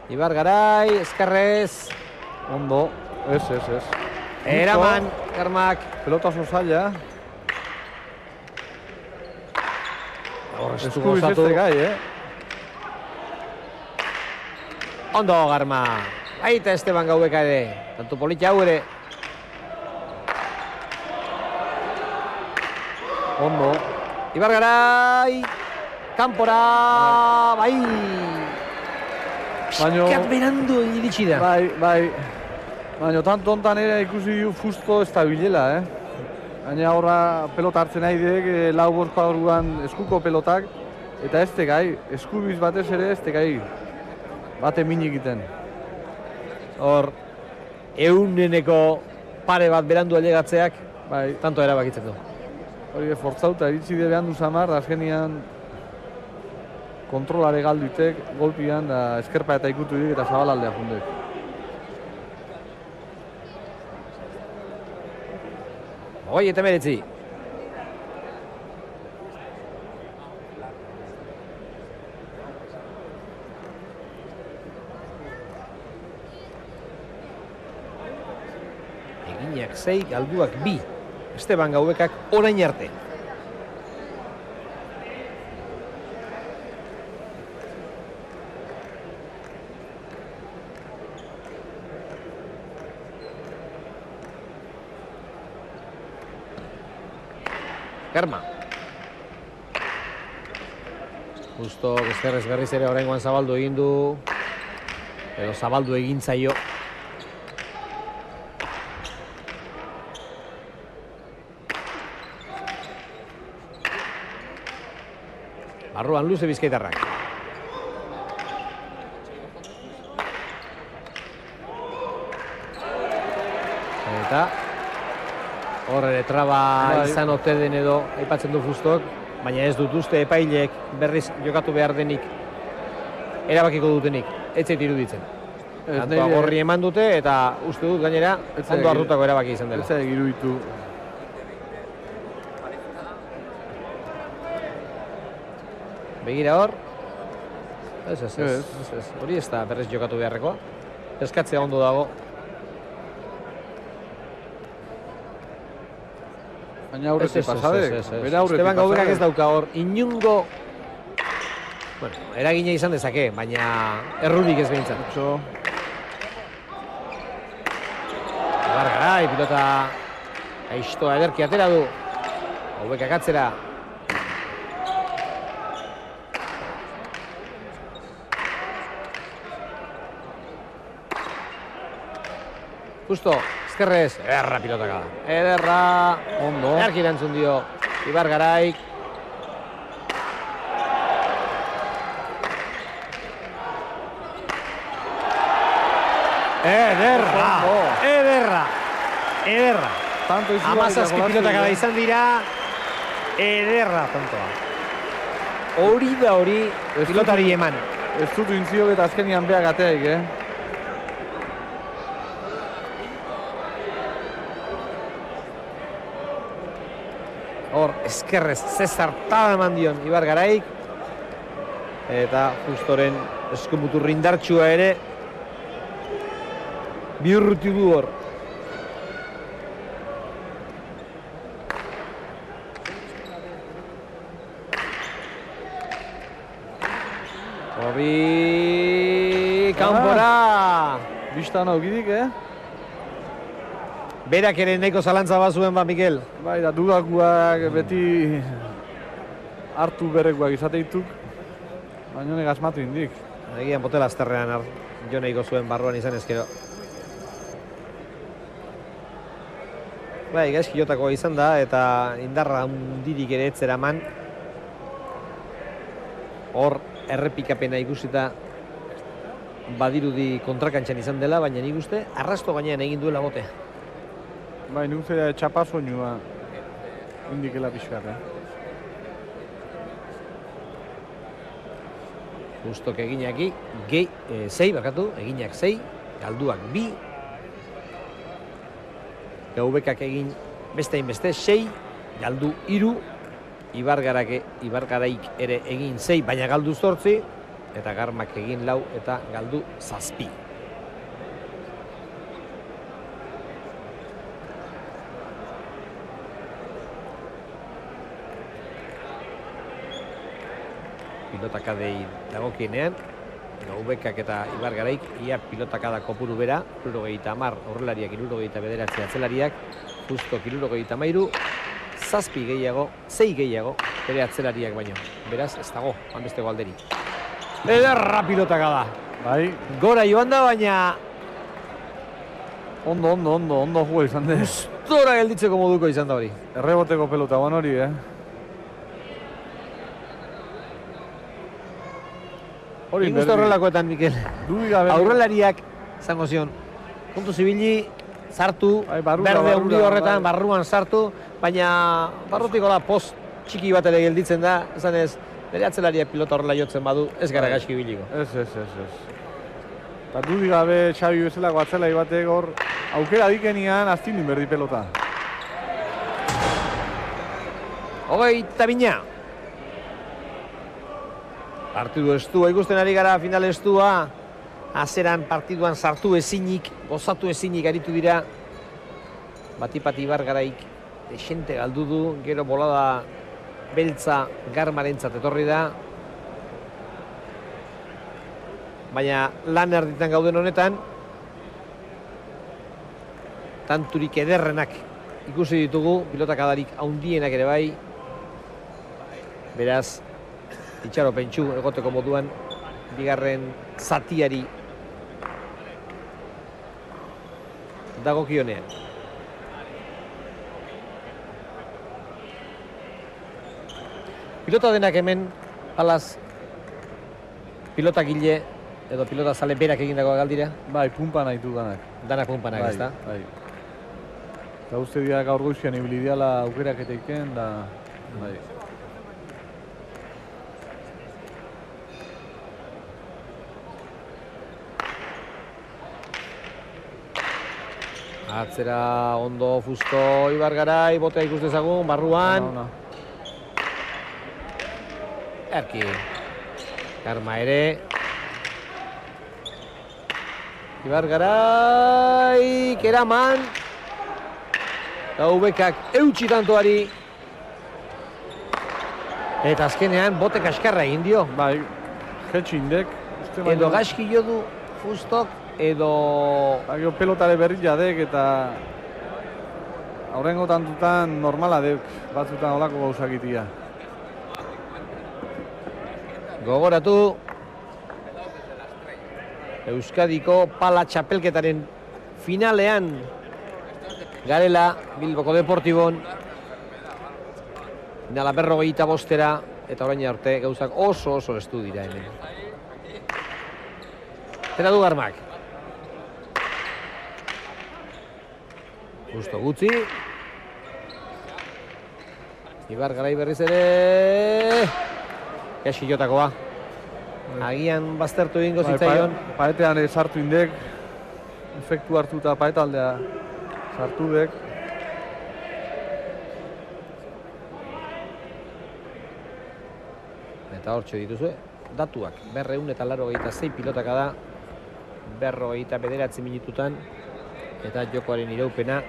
Ibargarai, eskerrez. Ondo, ez. Eraman, Garmak. Pelota oso zaila. Estu Eskubiz ez gozatu. gai, Ondo, Garma. Baita Esteban Gaubeka ere. Tantu politia hau ere. Ondo. Ibargarai. Kanpora. Bai. Piskat berandu iritsi da. Bai. Baina tanto hontan ere ikusi du fusto ez da bilela, Baina horra pelota hartzen nahi dek, lau bosko aurruan eskuko pelotak. Eta ez gai, eskubiz batez ere ez gai. Bate min egiten. Hor, euneneko pare bat berandu ailegatzeak, Bai, tanto erabakitzen du. hori fortzauta iritsi de behan du Samar, azkenian kontrolare galduitek, golpian, da eskerpa eta ikutu dik eta zabalaldea jundek. Hoi eta meretzi. Eginak 6, galduak 2. Esteban Gaubekak orain arte. Garma. Justo Ezkerrez berriz ere oraingoan zabaldu egin du. Edo zabaldu egin zaio. Barruan luze Bizkaitarrak. Eta hor ere traba izan ote den edo aipatzen du Fustok, baina ez dut uste epaileek berriz jokatu behar denik erabakiko dutenik, ez zait iruditzen. Tantoa gorri eman dute eta uste dut gainera ondo hartutako erabaki izan dela. Ez zait iruditu. Begira hor. Ez. Hori ez da berriz jokatu beharrekoa. Eskatzea ondo dago. Baina aurretik pasadek. Esteban Gaubekak ez dauka hor inungo eragina izan dezake, baina errurik ez behintzat. Ibargarai, pilota aistoa ederki atera du. Gaubekak atzera. Justo, Ezkerrez, ederra pilotaka. Ederra, ondo. Erki erantzun dio Ibargaraik. Ederra. Amazazki pilotaka da izan dira. Ederra, tantoa. Hori da hori pilotari eman. Ez dut inziok eta azkenian beak ateaik, Hor, Ezkerrez, zezartada eman dion Ibargaraik. Eta Justoren eskumuturri indartsua ere bihurruti du hor. Hori kanpora. Bistan aukidik, Berak ere nahiko zalantza bazuen Mikel. Bai, da dudakuak beti hartu berrekoak izateituk, baina honek asmatu indik. Egian botela azterrean jo nahiko zuen barruan izan ezkero. Bai, gaizki jotako izan da eta indarra handirik ere etzeraman. Hor errepikapena ikusita badirudi kontrakantxan izan dela, baina nik uste arrasto gainean egin duela bote. Bai, nik uste txapasoinua indikela pixkat, Justok eginaki, sei bakatu, eginak 6, galduak 2. Gaubekak egin beste hainbeste 6, galdu 3. Ibargaraik ere egin 6, baina galdu 8. eta Garmak egin 4 eta galdu 7. Pilotakadei dagokienean, Gaubekak eta Ibargaraik ia pilotakada kopuru bera, 70 aurrelariak, 79 atzelariak, Justok 73, 7 gehiago, 6 gehiago, bere atzelariak baino. Beraz, ez dago, hanbesteko alderi. Ederra pilotakada. Bai, Gora joan da, baina ondo juego izan de. gustora gelditzeko moduko izan da hori. Erreboteko pelota guan hori, Hori Nik uste horrelakoetan, Mikel. Dudik gabe. Aurrelariak, zango zion, puntu zibili, sartu, Bai, barrura, berde barrura, hundi horretan, bai. barruan sartu, baina barrutiko da post txiki bat ere gelditzen da, esan ez, bere atzelariak pilota horrela jotzen badu, ez gara gaizki biliko. Ez. Eta dudik gabe Xabi bezalako atzelai batek hor aukera dikenian aztindin berdi pelota. Hogeita bina. Partidu estua, ikusten ari gara final estua. Azeran partiduan sartu ezinik, gozatu ezinik aritu dira. Batipati Ibargaraik desente galdu du, gero bolada beltza Garmarentzat etorri da. Baina lan erditan gauden honetan, tanturik ederrenak ikusi ditugu, pilotakadarik haundienak ere bai. Beraz, itxaro pentsu egoteko moduan, bigarren zatiari dagokionean. Pilota denak hemen, palaz, pilotagile edo pilota zale berak egindako galdira. Bai, pumpa nahi du danak. Dana punpanak, ez da? Bai. Eta uste dira gaur goizian ibili diala aukerak eta iken, da... Bai. Atzera ondo Fusto Ibargarai, botea ikus dezagun, barruan. Ona. Erki. Garma ere. Ibargarai, keraman. Gaubekak eutxi tantoari. Eta azkenean bote kaskarra egin dio. Bai, jetxindek. Edo gaizki jo du Fustok, edo... Bagio pelotare berri jadek eta... Aurrengo tantutan normala dek, batzutan olako gauzakitia. Gogoratu Euskadiko pala txapelketaren finalean garela Bilboko Deportibon finala 45 eta orain arte gauzak oso estu dira hemen. Zera du Garmak. Justo gutxi. Ibargarai berriz ere. Kasi jotakoa. Agian baztertu egingo zitzaion. Paetean sartu indek. Efektu hartu eta paetaldea sartu dek. Eta hortxe dituzue, datuak. 286 pilotaka da. 209 minututan. Eta jokoaren iraupena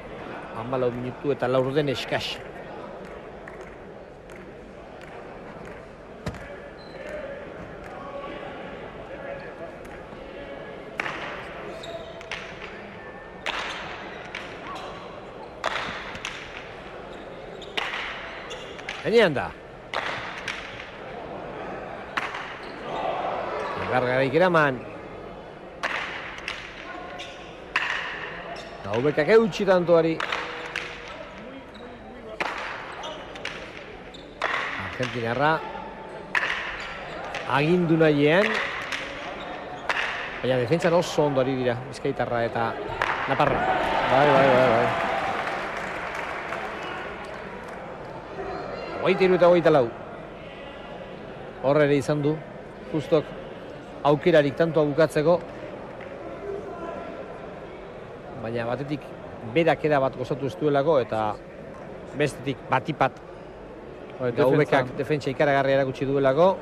14 minutu eta laurden eskas. Gainean da. Ibargaraik eraman. Gaubekak eutxi tantoari. Argentinarra agindu nahiean. Baina defentsan oso ondo ari dira, Bizkaitarra eta Naparra. Bai. 23 eta 24. Horre ere izan du, Justok aukerarik tantoa bukatzeko. Baina batetik berakera bat gozatu ez duelako eta bestetik batipat Gaubekak defentsa ikaragarria erakutsi duelako.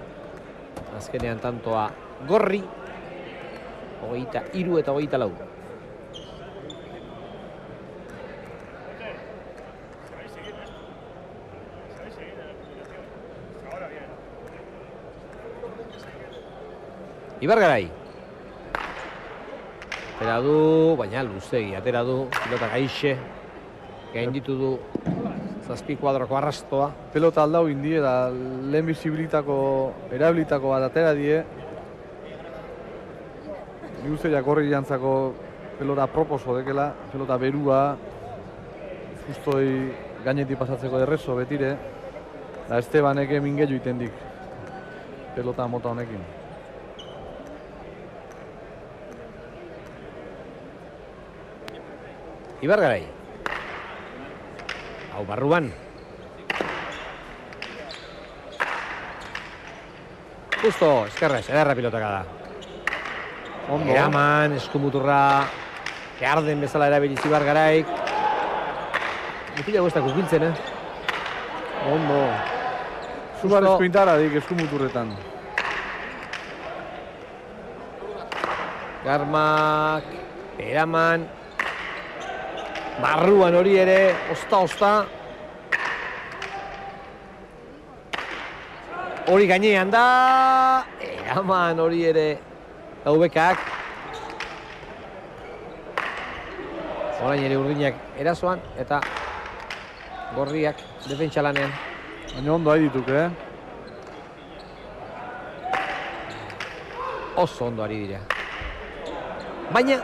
Azkenean tantoa Gorri, 23 eta 24. Ibargarai. Atera du, baina luzegi, atera du, pilota gaixe, gainditu du zazpi kuadroko arrastoa. Pelota aldau indi eta lehen bizibilitako, erabilitako bat atera die. Ni uste jakorri jantzako pelota proposo dekela, pelota berua, justoi gainetik pasatzeko errezo betire. Da Estebanek mingeio itendik pelota mota honekin. Ibargarai. Hau barruan. Justo, eskerrez, ederra pilotaka da. Ondo. Eraman, eskumuturra, geharden bezala erabiliz Ibargaraik. Mutila guztak ukiltzen, Ondo. Zubar eskuintara dik eskumuturretan. Garmak, Eraman, barruan hori ere, osta. Hori gainean da, Eraman hori ere, gaubekak. Orain ere urdinak erasoan, eta gorriak defentsa lanean. Baina ondo ari dituk, Oso ondo ari dira. Baina,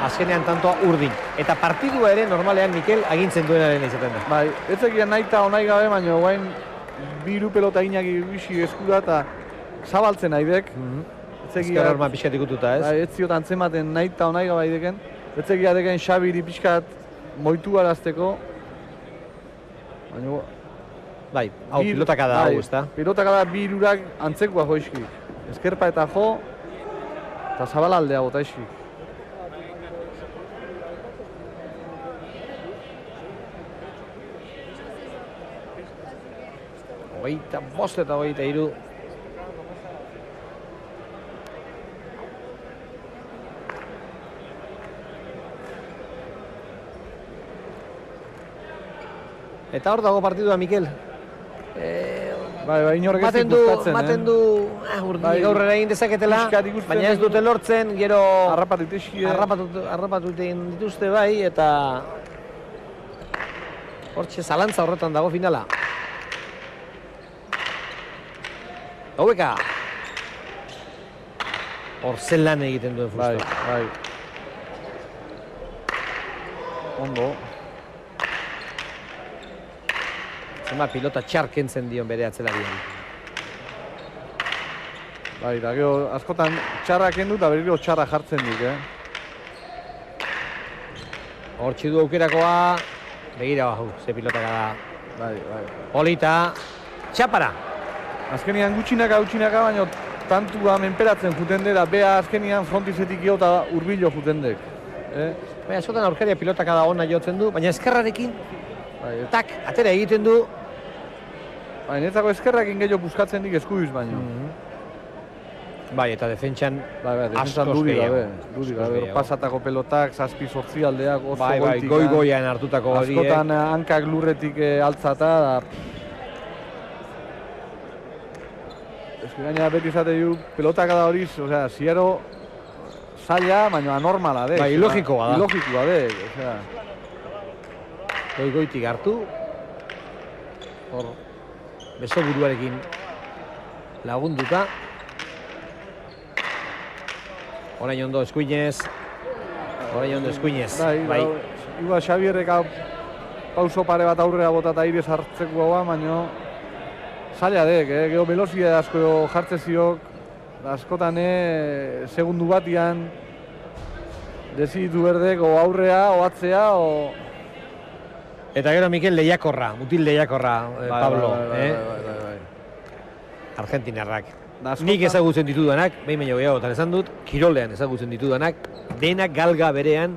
azkenean tantoa urdin. Eta partidua ere normalean Mikel agintzen duenaren izaten da. Bai, ez egian nahi eta onai gabe, baina guain biru pelota inak ibisi eskura eta zabaltzen nahi dek. Ezker horma pixkat ikututa, ez? Bai, ez ziot antzematen nahi eta onai gabe deken. Ez egia deken Xabiri pixkat moitu arazteko. Baina... Bai, hau pilotaka da, hau, ez da? Pilotaka da birurak antzekoa joizki. Ezkerpa eta jo, eta zabalaldea bota iski. Hogeita bost eta hogeita hiru. Eta hor dago partidua, Mikel. Bai, inork ez ikuskatzen, Maten du urdin gaurrera egin dezaketela, baina ez dute lortzen, gero harrapatu egin dituzte bai, eta hortxe zalantza horretan dago finala. Gaubeka! Hor zen lan egiten duen fusto. Bai. Ondo. Zema pilota txarkentzen dion bere atzelarian. Bai, da gero askotan txarra kendu eta berriro txarra jartzen dik, Hortxe du aukerakoa, begira ze pilotaka da. Bai. Polita, txapara! Azkenian gutxinaka, baina tantua menperatzen juten dira, bea azkenian frontizetik jo eta urbilo juten dek. Baina askotan aurkaria pilotaka da ona jotzen du, baina eskerrarekin, tak, atera egiten du. Baina netzako eskerrakin gehiago buskatzen dik eskubiz baino. Bai, eta defentsan defentsan dudi gabe. Pasatako pelotak, zazpi sortzialdeak, oso goitik. Bai, goi-goian hartutako horiek. Askotan hankak lurretik altzata. Gaina beti izate du, pelotak da horiz, ziero zaila, baina anormala dek. Bai, ilogikoa da. Ilogikoa dek, Goi-goitik hartu. Hor, beso buruarekin lagunduta. Orain ondo eskuinez. Bai. Igual Xabierrek pauso pare bat aurrera bota eta aire sartzeko haua, baina zaila dek, gero velozia asko jartze ziok, askotan segundu batian deziditu berdek o aurrea, o atzea, o... Eta gero Mikel mutil lehiakorra, Pablo. Bai. Argentinarrak. Nik ezagutzen ditudanak, behin baino gehiagotan esan dut, kirolean ezagutzen ditudanak, denak galga berean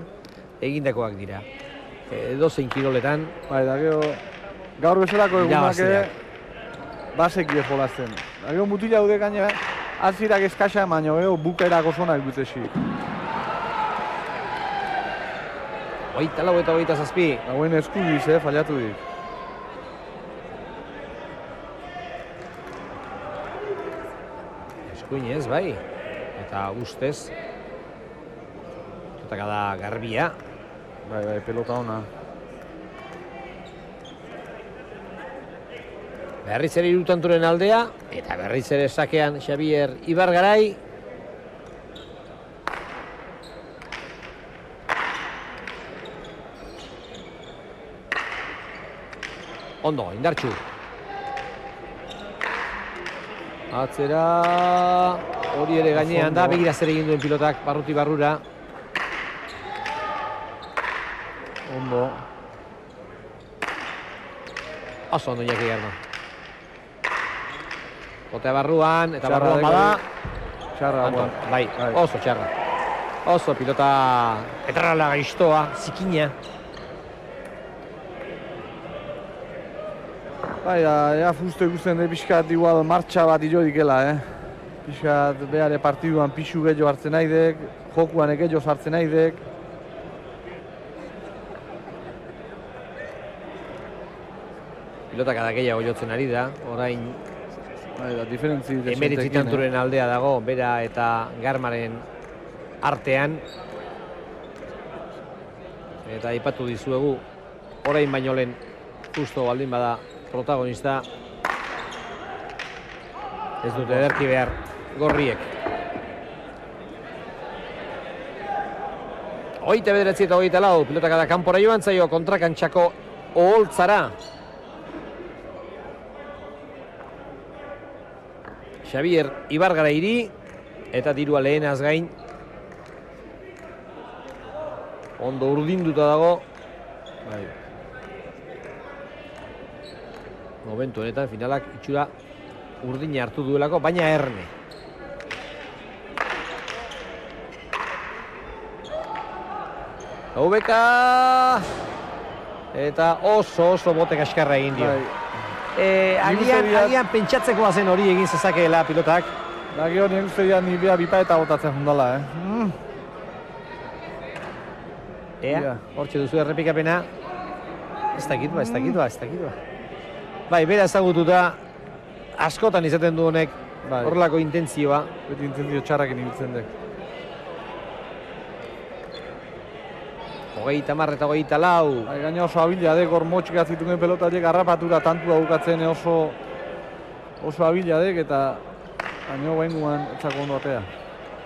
egindakoak dira. Edozein kiroletan. Bai, da gero, gaur bezalako egunak baseki ez jolazten. Da gero mutila haude gainera, Azirak eskasa, baina bukaerak oso onak gutesi. Hogeita lau eta hogeita zazpi. Dagoen eskudiz, fallatu dik. Eskuinez, bai. Eta ustez. Totaka da garbia. Bai, pelota ona. Berriz ere irutanturen aldea. Eta berriz ere sakean Xabier Ibargarai. Ondo, indartxu. Atzera, hori ere gainean da, begira zer egin duen pilotak barruti barrura. Ondo. Oso ondo Iñaki Germa. Botea barruan, eta barruan bada. Txarra, Anton, bai, oso txarra. Oso pilota etrala gaiztoa, zikina. Bai, ja fustu ikusten de pixkat igual martxa bat ilo dikela, Pixkat behare partiduan pixu gehiago hartzen naidek, jokuan gehiago sartzen naidek. Pilotak ada gehiago jotzen ari da, orain Bai, da, diferentzi desentekin. emeretzitanturen aldea dago, bera eta Garmaren artean. Eta aipatu dizuegu, orain baino lehen justo baldin bada protagonista. Ez dute ederki behar gorriek. Hogeita bederatzi eta hogeita lau, pilotak da kanpora joan zaio kontrakantxako oholtzara. Xabier Ibargarairi eta dirua lehenaz gain. Ondo urdinduta dago. Bai. Momentu honetan finalak itxura urdina hartu duelako, baina erne. Gaubeka! Eta oso bote kaskarra egin dio. Agian pentsatzeko bazen hori egin zezakeela pilotak. Da gero nien uste dira nibea bipa eta botatzen jundala, Ea, hortxe duzu errepikapena. Ez dakit ba. Bai, bera ezagututa askotan izaten du honek horrelako intentzioa. Beti intentzio txarrakin ibiltzen dek. 30 eta 24. Bai, gaina oso abila dek, hor motxik atzituen pelotaiek harrapatura tantua bukatzen oso abila dek eta gaino behinguan etxako ondo atea.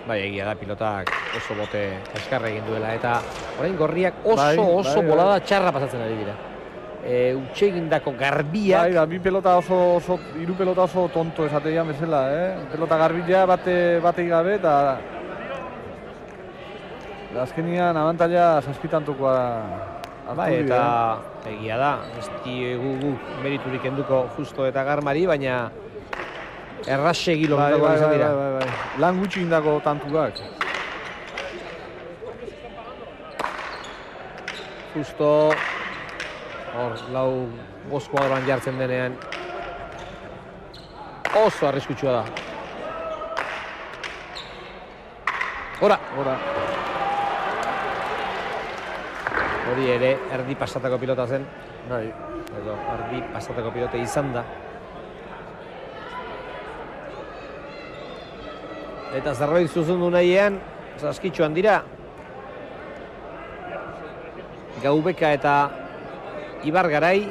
Bai, egia da pilotak oso bote kaskarra egin duela eta orain gorriak oso bolada txarra pasatzen ari dira. Utxegindako garbia. Bai, bi pelota hiru pelota oso tonto esateian bezala, Pelota garbila bate gabe eta azkenian abantaila zazpitantokoa hartu Bai, eta egia da, ez diegu meriturik enduko Justo eta Garmari, baina errasegi lortutakoak izan dira. Bai. Lan gutxi indako tantuak. Justo hor, bost kuadroan jartzen denean oso arriskutsua da. Gora! Hori ere, erdi pasatako pilota zen. Bai. Edo, erdi pasatako pilote izan da. Eta zerbait zuzundu nahiean, saskitsuan dira. Gaubeka eta Ibargarai.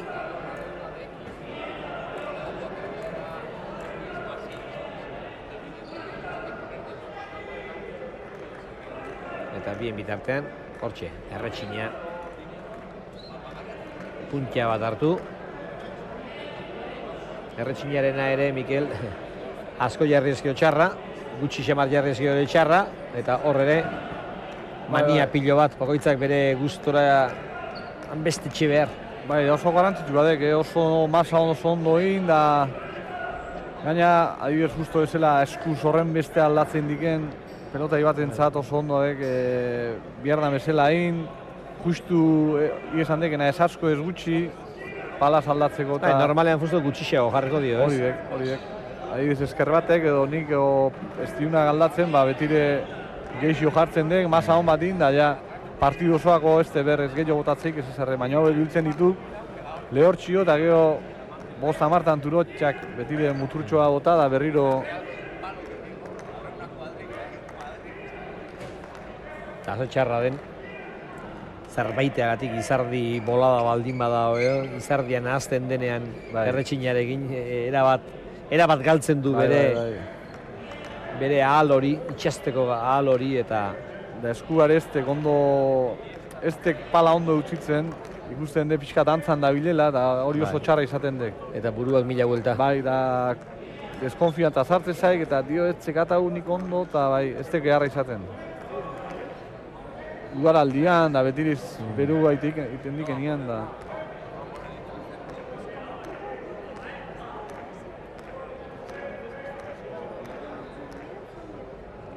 Eta bien bitartean, hortxe, erretxina. Puntia bat hartu. Erretxinarena ere, Mikel, asko jarri ezkio txarra. Gutxi xamar jarri ezkio txarra. Eta hor ere, mania pilo bat, bakoitzak bere gustora hanbestetxe behar. Bai, oso garantzitu badek, oso masa oso ondo egin da... Gaina, adibidez justo bezala eskuz horren beste aldatzen diken pelota batentzat oso ondo bierda bezala egin. Justu esan dekena ez asko ez gutxi, palaz aldatzeko eta... Normalean justu gutxixeago jarriko dio, ez? Hori dek. adibidez esker batek edo nik ez diuna galdatzen, betire geixio jartzen dek, masa hon batin, da ja partidu osoako ez berrez gehiago botatzeik ez ezarre, baina hori biltzen ditu lehortxio eta gero bost amartan turotxak betire muturtxoa bota da berriro. Eta txarra den, zerbaiteagatik izardi bolada baldin bada, izardian ahazten denean erretxinarekin erabat galtzen du bere ahal hori, itxasteko ahal hori eta... Da eskugar eztek ondo, eztek pala ondo utzitzen, ikusten de pixkat antzan da bilela, eta hori oso txarra izaten dek. Eta buruak mila buelta. Bai, da deskonfiantza sartze zaik, eta dio etzek eta unik ondo, eta bai, eztek eharra izaten. Ugar aldian, da betiriz beru iten dikenian, da...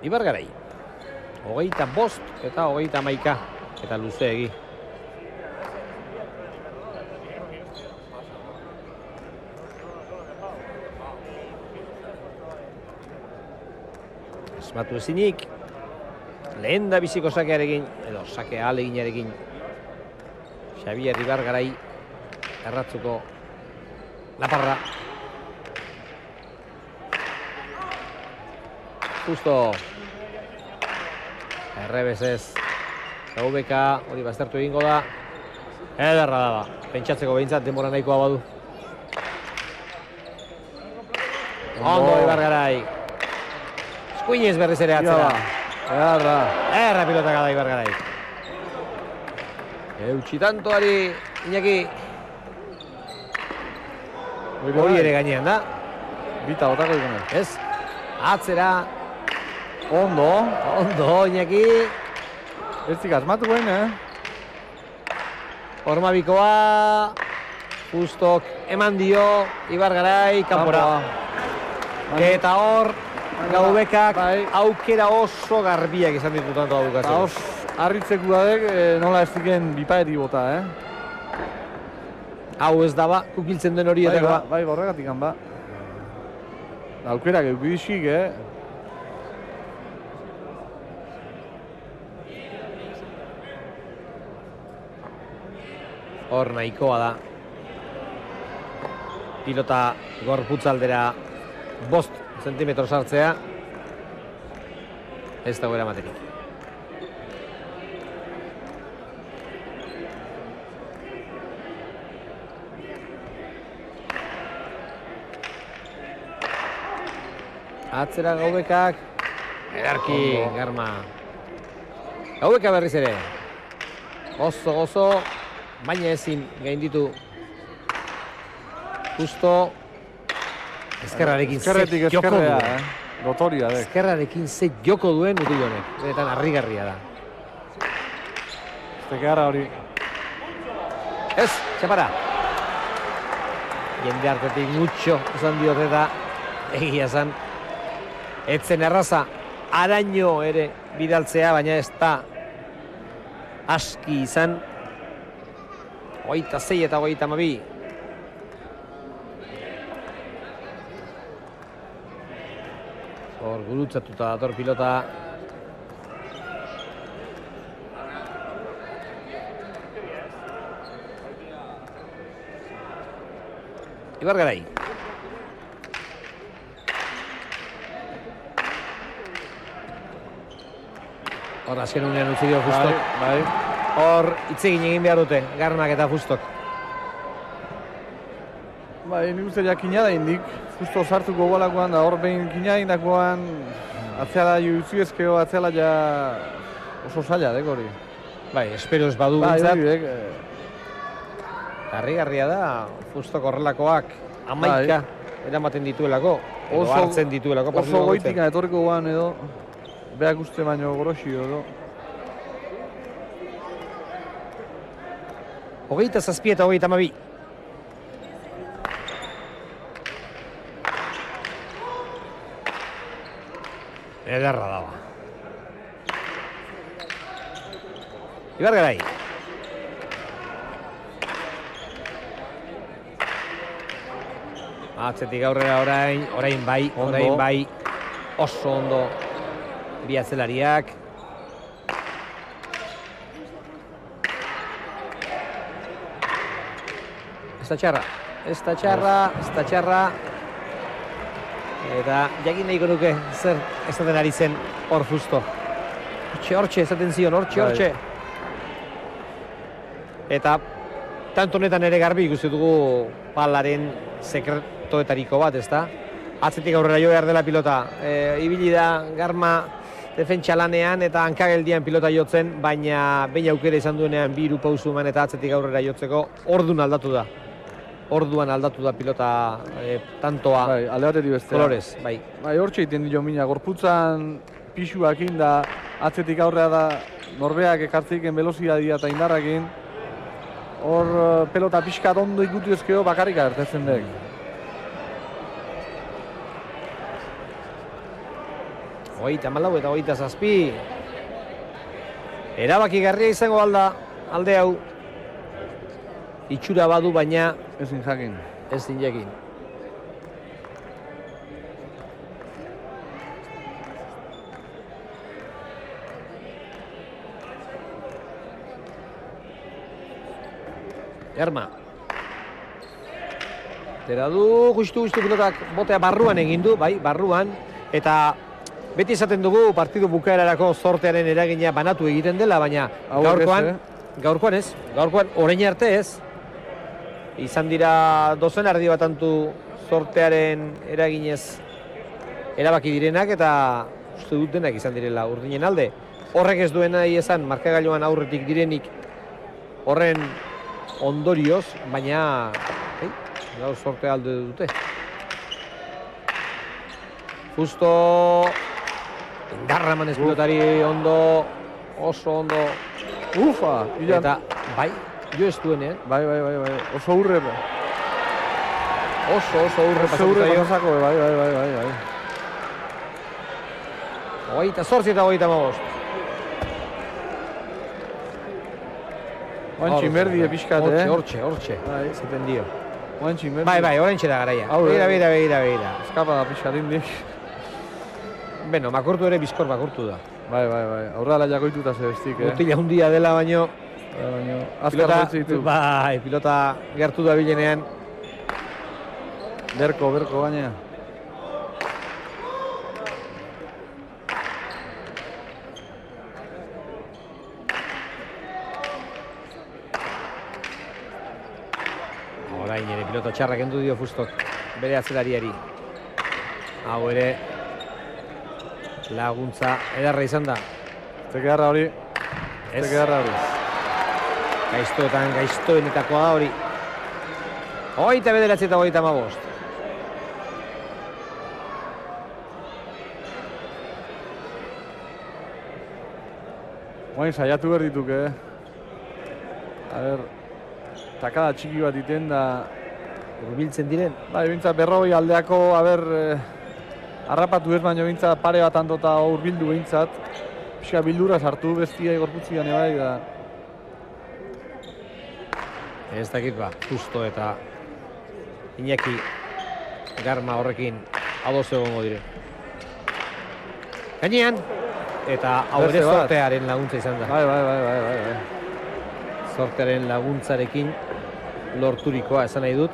Ibargarai. 25 eta 31 eta luzeegi. Esmatu ezinik, lehen da biziko sakearekin, edo sake ahaleginarekin, Xabier Ibargarai erratzuko laparra. Justo errebesez GBK hori baztertu egingo da. Ederra da, pentsatzeko behintzat denbora nahikoa badu. Ondo Ibargarai. Eskuinez berriz ere atzera. Erra pilotaka da Ibargarai. Eutxi tantoari Iñaki. Hori ere gainean da. Bita botako ikunen. Ez, atzera. Ondo, Iñaki. Ez zik asmatu guen, Hormabikoa. Justok eman dio Ibargarai kanpora. Eta hor, GBKak aukera oso garbiak izan ditu tanto abukatzen. Eta hor, harritzeko dadek nola ez diken bipaeri bota, Hau ez daba, kukiltzen den horietako. Bai, borregatik ba. Aukerak eukidixik, Hor nahikoa da. Pilota gorputzaldera 5 zentimetro sartzea. Ez dago eramaterik. Atzera GBKak. Edarki, garma. GBK berriz ere. Gozo. Baina ezin gainditu Justo ezkerrarekin ze joko duen. Notoria dek. Ezkerrarekin ze joko duen mutil honek. Benetan harrigarria da. Eztekeara hori. Ez, txapara. Jende hartetik mutxo esan diote eta egia zan. Etzen erraza araño ere bidaltzea, baina ez da aski izan. 26 eta 32. Hor gurutzatuta dator pilota. Ibargarai. Hor azken unean utzi dio Justok. Bai. Hor itzegin egin behar dute, Garmak eta Justok. Bai, nik uste jakina da indik. Justo sartuko golakoan da hor behin kina indakoan atzeala jutzi ezkeo, atzeala ja oso zaila dek hori. Bai, espero ez badu bai, bintzat. Harrigarria da, Justok horrelakoak 11 eramaten dituelako, edo hartzen dituelako. Oso goitika etorriko guan edo, beak uste baino gorosio edo. 27 eta 32. Ederra daba. Ibargarai. Atzetik aurrera orain bai, oso ondo bi atzelariak. Ez da txarra. Eta jakin nahiko nuke zer esaten ari zen hor Fusto. Hortxe esaten zion, hortxe. Eta tanto honetan ere garbi ikusi dugu palaren sekretoetariko bat, ezta? Atzetik aurrera jo behar dela pilota. Ibili da Garma defentsa lanean eta hankageldian pilota jotzen, baina behin aukera izan duenean bi hiru pausu eman eta atzetik aurrera jotzeko orduan aldatu da pilota tantoa. Bai, alde batetik bestea. Kolorez, bai. Bai, hortxe egiten dio mina, gorputzan pixuakin da atzetik aurrera da norbeak ekartzeiken velozidadia eta indarrakin. Hor pelota pixkat ondo ikutu ezkeo bakarrik agertezen dek. Hogeita malau eta hogeita zazpi. Erabakigarria izango alde hau. Itxura badu baina Ezin jakin. ezin jakin. Garma. Tera du, justu pilotak botea barruan egin du, bai, barruan. Eta beti esaten dugu partidu bukaerarako zortearen eragina banatu egiten dela, baina gaurkoan orain arte ez. Izan dira dozen erdi bat antu zortearen eraginez erabaki direnak eta uste dut denak izan direla urdinen alde. Horrek ez duen nahi esan markagailuan aurretik direnik horren ondorioz, baina gaur zorte alde dute. Justo indarra emanez pilotari ondo, oso ondo. Ufa! Eta bai, jo ez duenean. Bai. Oso urre. Oso urre pasako. Bai. Hogeita zortzi eta hogeita hamabost. Oantxin berdi pixkat, Hortxe. Zaten dio. Oantxin berdi. Bai, horrentxe da garaia. Begira. Eskapa da pixkat indik. Beno, makurtu ere bizkor makurtu da. Bai. Aurrala jakoituta zebestik, Mutila hundia dela baino. Azkar baitzi ditu. Bai, pilota gertu da bilenean. Berko gaina. Orain ere pilota txarrak kendu dio Fustok bere atzelariari. Hau ere laguntza edarra izan da. Tekedarra hori. Gaiztoenetakoa da hori. Hogeita bederatzi eta hogeita hamabost. Oain saiatu behar dituk, takada txiki bat iten da. Urbiltzen diren. Bai, bintzat berroi aldeako, harrapatu ez baino bintzat pare bat handota urbildu bintzat. Pixka bildura sartu bestia gorputzian bai da. Ez dakit Justo eta Iñaki Garma horrekin ados egongo dire. Gainean, eta hau ere zortearen laguntza izan da. Bai. Zortearen laguntzarekin lorturikoa esan nahi dut.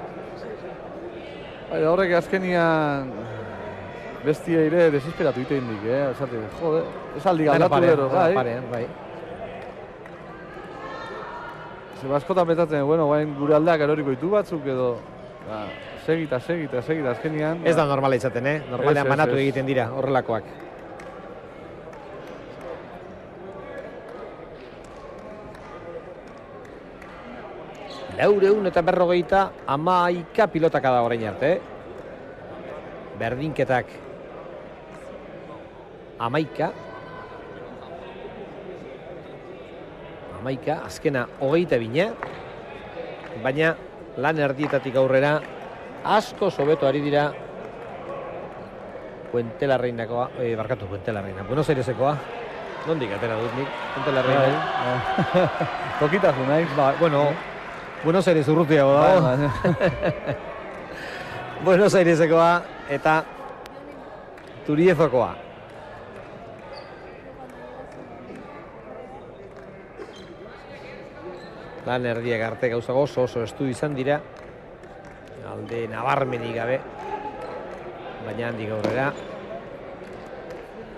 Bai, horrek azkenian bestia ere desesperatu iten dik, esate, jode, esaldi galdatu bero, bai. Baskotan betatzen, gure aldeak eroriko ditu batzuk edo segita, azkenian. Ez da normala izaten, normalean banatu egiten dira horrelakoak. Laureun eta berrogeita hamaika pilotaka da orain arte. Berdinketak hamaika, azkena hogeita bina, baina lan erdietatik aurrera asko sobeto ari dira Puentelarreinakoa, Buenos Airesekoa. Nondik atera dut nik, Puentelarreina. Tokitasun nahi. Buenos Aires urrutiago dago. Buenos Airesekoa eta Turiezokoa. Lan erdiak arte gauza oso estu izan dira. Alde nabarmenik gabe. Baina handik aurrera.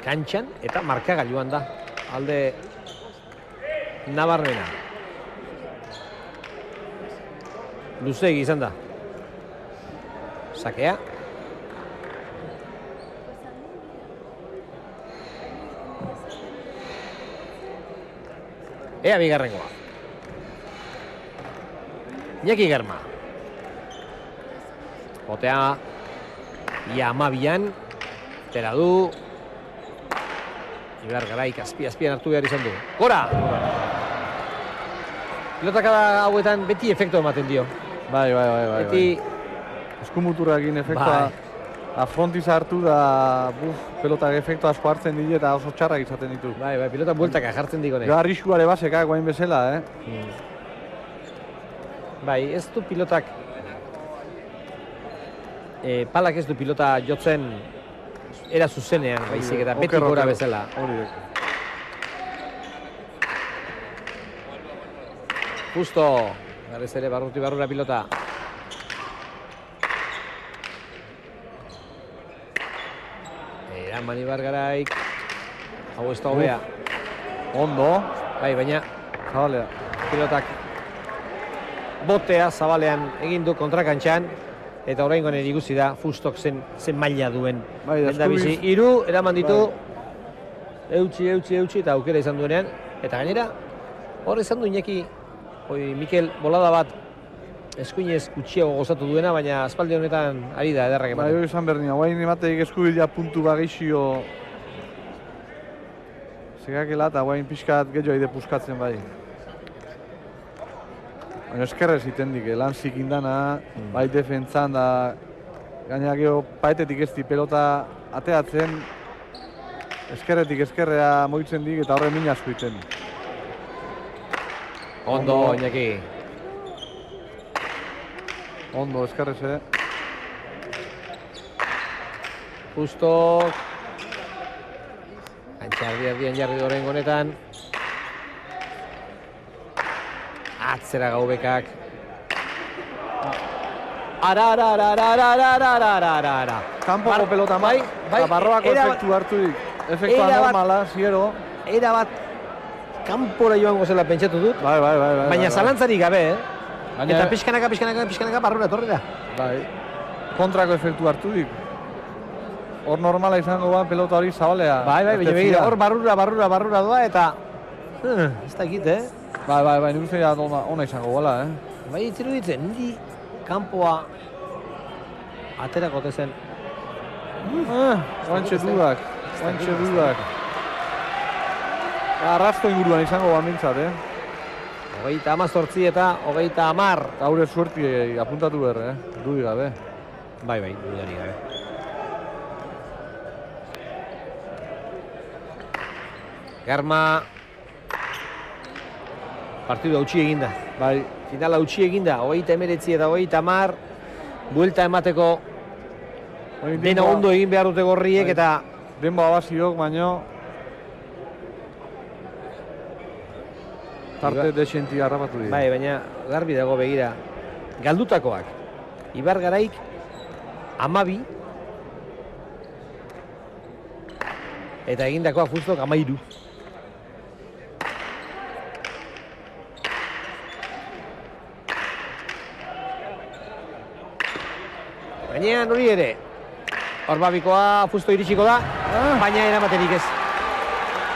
Kantxan eta markagailuan da. Alde nabarmena. Luzeegi izan da. Sakea. Ea bigarrengoa. Iñaki Germa. Botea ia amabian. Tera du. Ibar Garaik azpian hartu behar izan du. Gora! Pilotakada hauetan beti efektu ematen dio. Bai. Beti... Eskumuturra egin efektua. Afrontiz hartu da pelotak efektu asko hartzen dira eta oso txarrak izaten ditu. Bai, pilota bueltaka jartzen digonek. Jo arriskuare basekak guain bezala, Bai, ez du pilotak... palak ez du pilota jotzen era zuzenean, baizik eta beti gora bezala. Justo, garrez ere barruti barrura pilota. Eraman Ibar Garaik. Hau ez da hobea. Ondo. Bai, baina Zabalea. pilotak botea zabalean egin du kontrakantxan. Eta oraingoan ikusi da Fustok zen maila duen. Bai, Bendabizi, 3 eraman ditu. Eutxi eta aukera izan duenean. Eta gainera, hor izan du Iñaki, Mikel bolada bat eskuinez gutxiago gozatu duena, baina aspaldi honetan ari da ederrak ematen. Bai, hori izan berdina, guain emateik eskubidea puntu bagixio segakela eta guain pixkat gehiago aide puskatzen bai. Baina eskerrez itendik, lan zikindana, bai defentzan da gainera geho paetetik ez di pelota ateatzen, eskerretik eskerrea moitzen dik eta horre min asko iten. Ondo, Iñaki. Ondo, eskerrez, Justo. Antxardi jarri doren honetan. Atzera Gaubekak. Ara. Kanpoko pelota bai, barroako efektu harturik. Efektua normala, ziero. Era bat kanpora joango zela pentsatu dut. Bai. Baina zalantzarik gabe, Baina- Eta pixkanaka barrura etorri da. Bai. Kontrako efektu harturik. Hor normala izango ba pelota hori zabalea. Bai, baina begira, hor barrura doa eta... Ez da egite, Bai, nik uste dut ona izango gala, Bai, itziru ditzen, niri kanpoa aterako tezen. Guantxe dudak. Arrasto inguruan izango ba mintzat, 28 eta 30. Eta haure suerti apuntatu behar, dudi gabe. Bai, dudari gabe. Germa partidu hautsi eginda. Bai, Finala hautsi eginda, 39 eta 30. Buelta emateko dena ondo egin behar dute gorriek eta... Denba abaziok, baino... Tarte desenti harrapatu dira. Bai, baina garbi dago begira. Galdutakoak. Ibar Garaik 12. Eta egindakoa Fustok 13. Baina hori ere. Orbabikoa Fusto iritsiko da, baina eramaterik ez.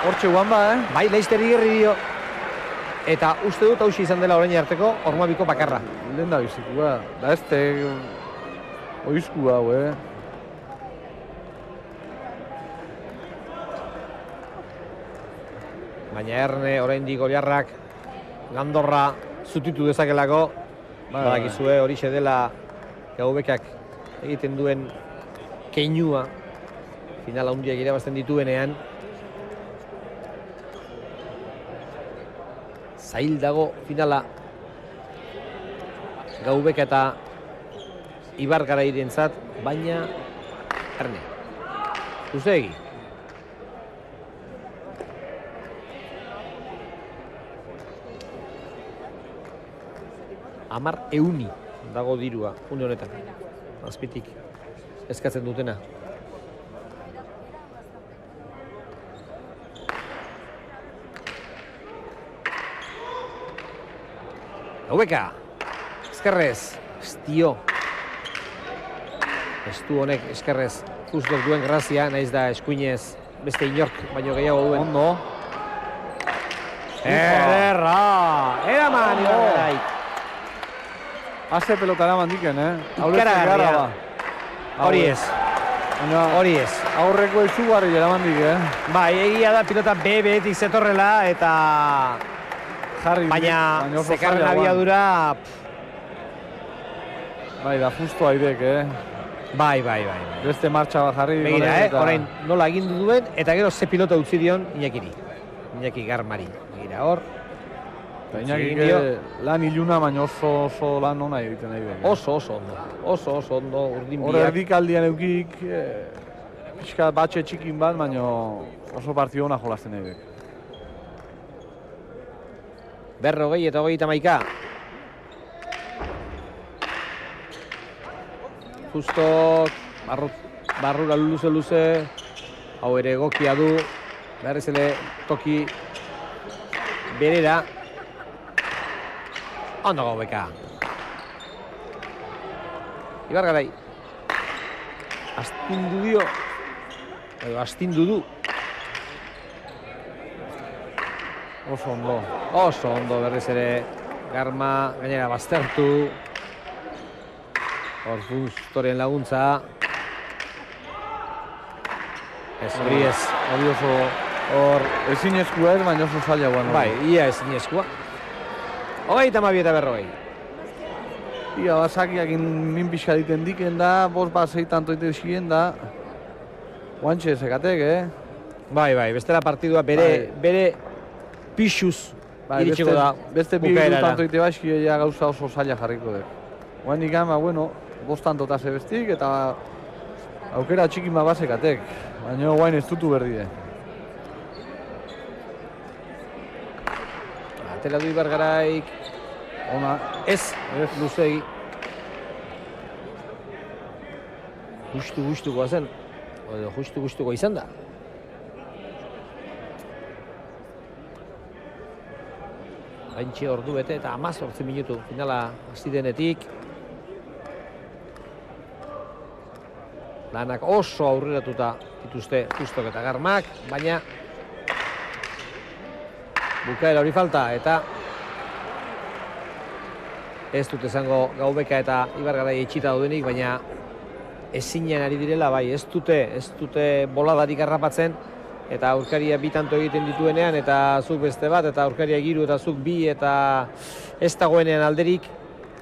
Hortxe guan ba, Bai, Leicester irri dio. Eta uste dut hausi izan dela orain arteko Ormabiko bakarra. Lehen da bizikua. Da ez te... Oizku hau, Baina Erne oraindik Goliarrak Gandorra zutitu dezakelako. Badakizue horixe dela Gaubekak egiten duen keinua finala handiak irabazten dituenean. Zail dago finala Gaubeka eta Ibar Garairentzat, baina Erne. Uzegi. Amar euni dago dirua, une honetan. Azpitik eskatzen dutena. Gaubeka, eskerrez, estio. Estu honek eskerrez Fustok duen grazia, naiz da eskuinez beste inork baino gehiago duen. Ondo. Ederra! Eraman, Ibargarai! Aze pelota eraman diken, Ikaragarria. Hori ez, hori ez. Aurreko izugarri eraman dik, Bai, egia da pilota behetik zetorrela eta... Baina zekarren abiadura... Bai, da justo aidek, Bai. Beste martxa bat jarri. Begira, orain nola egindu duen, eta gero ze pilota utzi dion Iñakiri. Iñaki Garmari. Begira, hor. Iñakik lan iluna, baina oso lan ona egiten nahi dek. Oso ondo. Oso ondo, urdin Hor biak. erdikaldian eukik, pixka batxe txikin bat, baina oso partio ona jolasten nahi dek. 40 eta 31. Justok, barrura luze, hau ere egokia du, berriz ere toki berera. Ondo Gaubeka. Ibargarai. Astindu dio, edo astindu du. Oso ondo berriz ere Garma gainera baztertu. Hor Fustoren laguntza. Ez, hori ez. Hori oso ezinezkoa ez, baina oso zaila guan. Bai, ia ezinezkoa. 32 eta 40. Ia, basakiak min pixka diten diken da, bost bat zeitanto ite zien da. Guantxe zekatek, Bai, bestela partidua bere pixuz iritsiko da beste bi tanto ite baski gauza oso zaila jarriko dek. Oain ikan, bueno, bost tanto eta zebestik eta aukera txikin bat bazekatek. Baina guain ez dutu berdide. Atela du Ibargaraik. Ona. Ez, luzegi. Justukoa zen. Edo justukoa izan da. Gaintxe ordu bete eta 18 minutu finala hasi denetik. Lanak oso aurreratuta dituzte Justok eta Garmak, baina bukaera hori falta eta ez dut esango Gaubeka eta Ibargarai etxita daudenik, baina ezinen ari direla, bai, ez dute boladarik harrapatzen eta aurkaria bi tanto egiten dituenean eta zuk beste bat eta aurkaria hiru eta zuk bi eta ez dagoenean alderik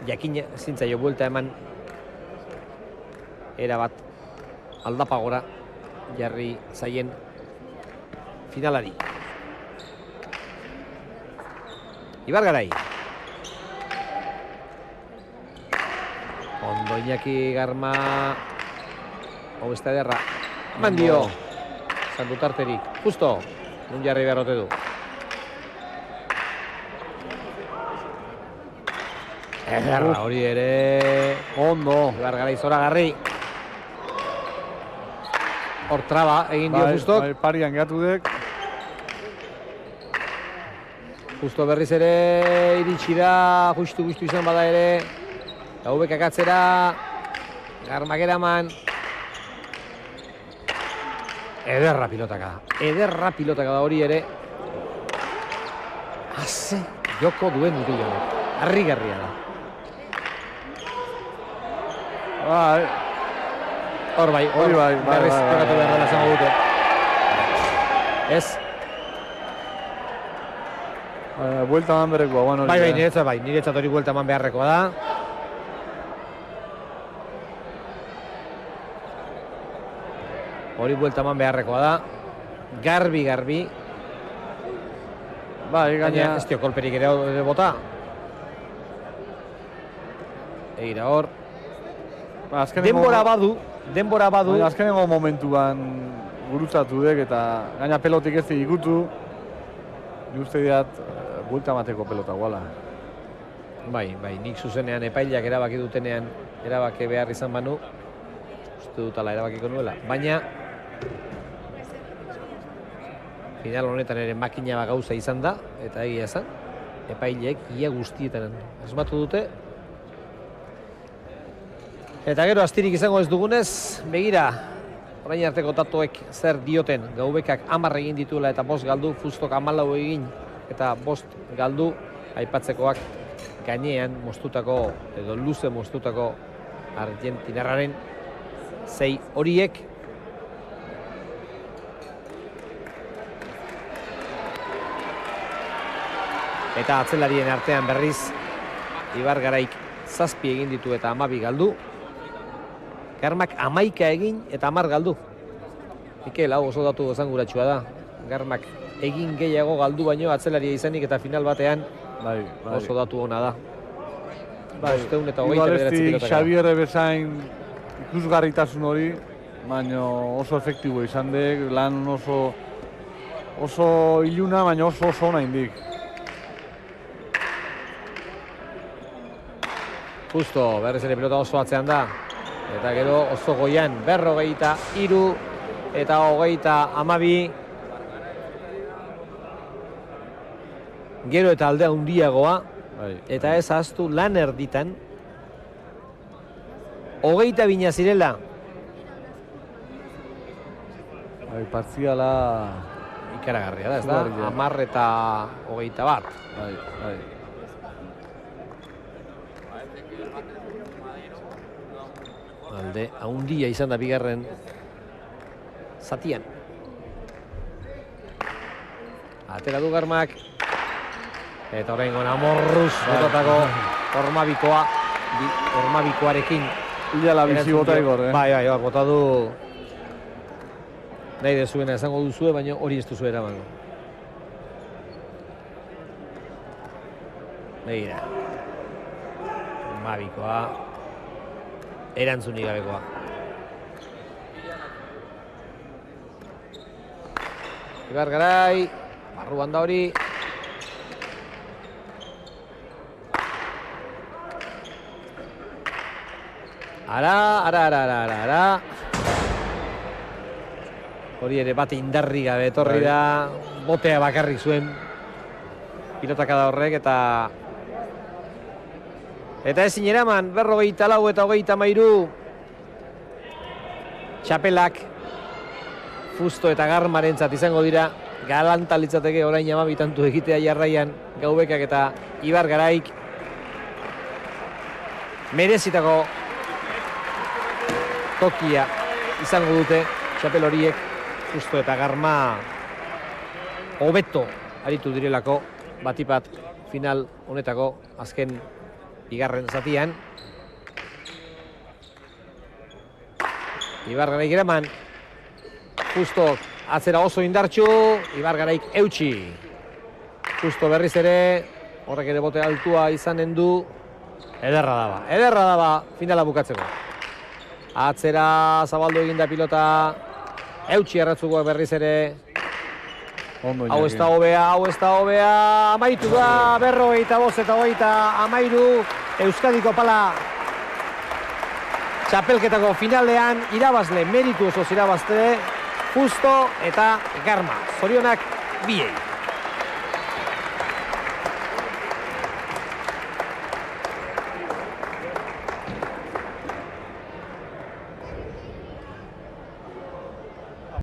jakin zintzaio buelta eman erabat aldapagora jarri zaien finalari. Ibargarai. Ondo Iñaki Garma. Hau ez da ederra. Eman dio. Santu tarterik. Justo. Nun jarri beharrote du. Ederra hori ere. Ondo. Ibargarai zoragarri. Hor traba egin dio Justok. Bai, parian gehatu dek. Justo berriz ere iritsi da, justu izan bada ere. Gaubekak atzera, Garmak eraman. Ederra pilotaka da hori ere. Haze joko duen mutil honek, harrigarria da. Bai. Hor bai, berriz tokatu behar dela zango dute. Ez? Buelta eman beharrekoa, guan hori. Bai, niretzat hori buelta eman beharrekoa da. Hori buelta eman beharrekoa da. Garbi. Bai, gaina ez dio kolperik ere bota. Egira hor. denbora badu. Baina azkenengo momentuan gurutzatu dek eta gaina pelotik ez ikutu. Ni uste diat, buelta mateko pelota guala. Bai, nik zuzenean epaileak erabaki dutenean erabaki behar izan banu, uste dutala erabakiko nuela. Baina, final honetan ere makina gauza izan da, eta egia esan, epaileek ia guztietan asmatu dute. Eta gero astirik izango ez dugunez, begira, orain arteko datuek zer dioten, Gaubekak 10 egin dituela eta 5 galdu, Fustok 14 egin eta 5 galdu, aipatzekoak gainean moztutako, edo luze moztutako Argentinarraren 6 horiek. Eta atzelarien artean berriz, Ibar Garaik 7 egin ditu eta 12 galdu. Garmak 11 egin eta 10 galdu. Mikel, hau oso datu esanguratsua da. Garmak egin gehiago galdu baino atzelaria izanik eta final batean oso datu ona da. Igualestik Xabier bezain ikusgarritasun hori, baina oso efektibo izan dek, lan oso iluna, baina oso ona indik. Justo, berriz ere pilota oso atzean da. Eta gero oso goian, 43 eta 32. Gero eta aldea handiagoa. Eta ez ahaztu lan erditan. 22 zirela. Partziala ikaragarria da, ez da? 10 eta 21. Alde handia izan da bigarren zatian. Atera du Garmak. Eta oraingoan amorruz botatako Ormabikoarekin. Ilala bizi bota egor, Bai, bota du. Nahi dezuena esango duzue, baina hori ez duzu eramango. Begira. Ormabikoa. Erantzunik gabekoa. Ibar Garai, barruan da hori. Ara. Hori ere bate indarri gabe etorri da, botea bakarrik zuen pilotaka da horrek eta ezin eraman 44 eta 33 txapelak Fusto eta Garmarentzat izango dira. Galanta litzateke orain 12 tantu egitea jarraian Gaubekak eta Ibar Garaik. Merezitako tokia izango dute txapel horiek. Fusto eta Garma hobeto aritu direlako batipat final honetako azken bigarren zatian. Ibar Garaik eraman. Justo atzera oso indartxu, Ibar Garaik eutxi. Justo berriz ere, horrek ere bote altua izanen du. Ederra daba finala bukatzeko. Atzera zabaldu eginda pilota, eutxi erratzukoak berriz ere. Hau ez da hobea, amaitu da, 45 eta 23, Euskadiko pala txapelketako finalean irabazle, meritu oso irabazte, Fusto eta Garma. Zorionak biei.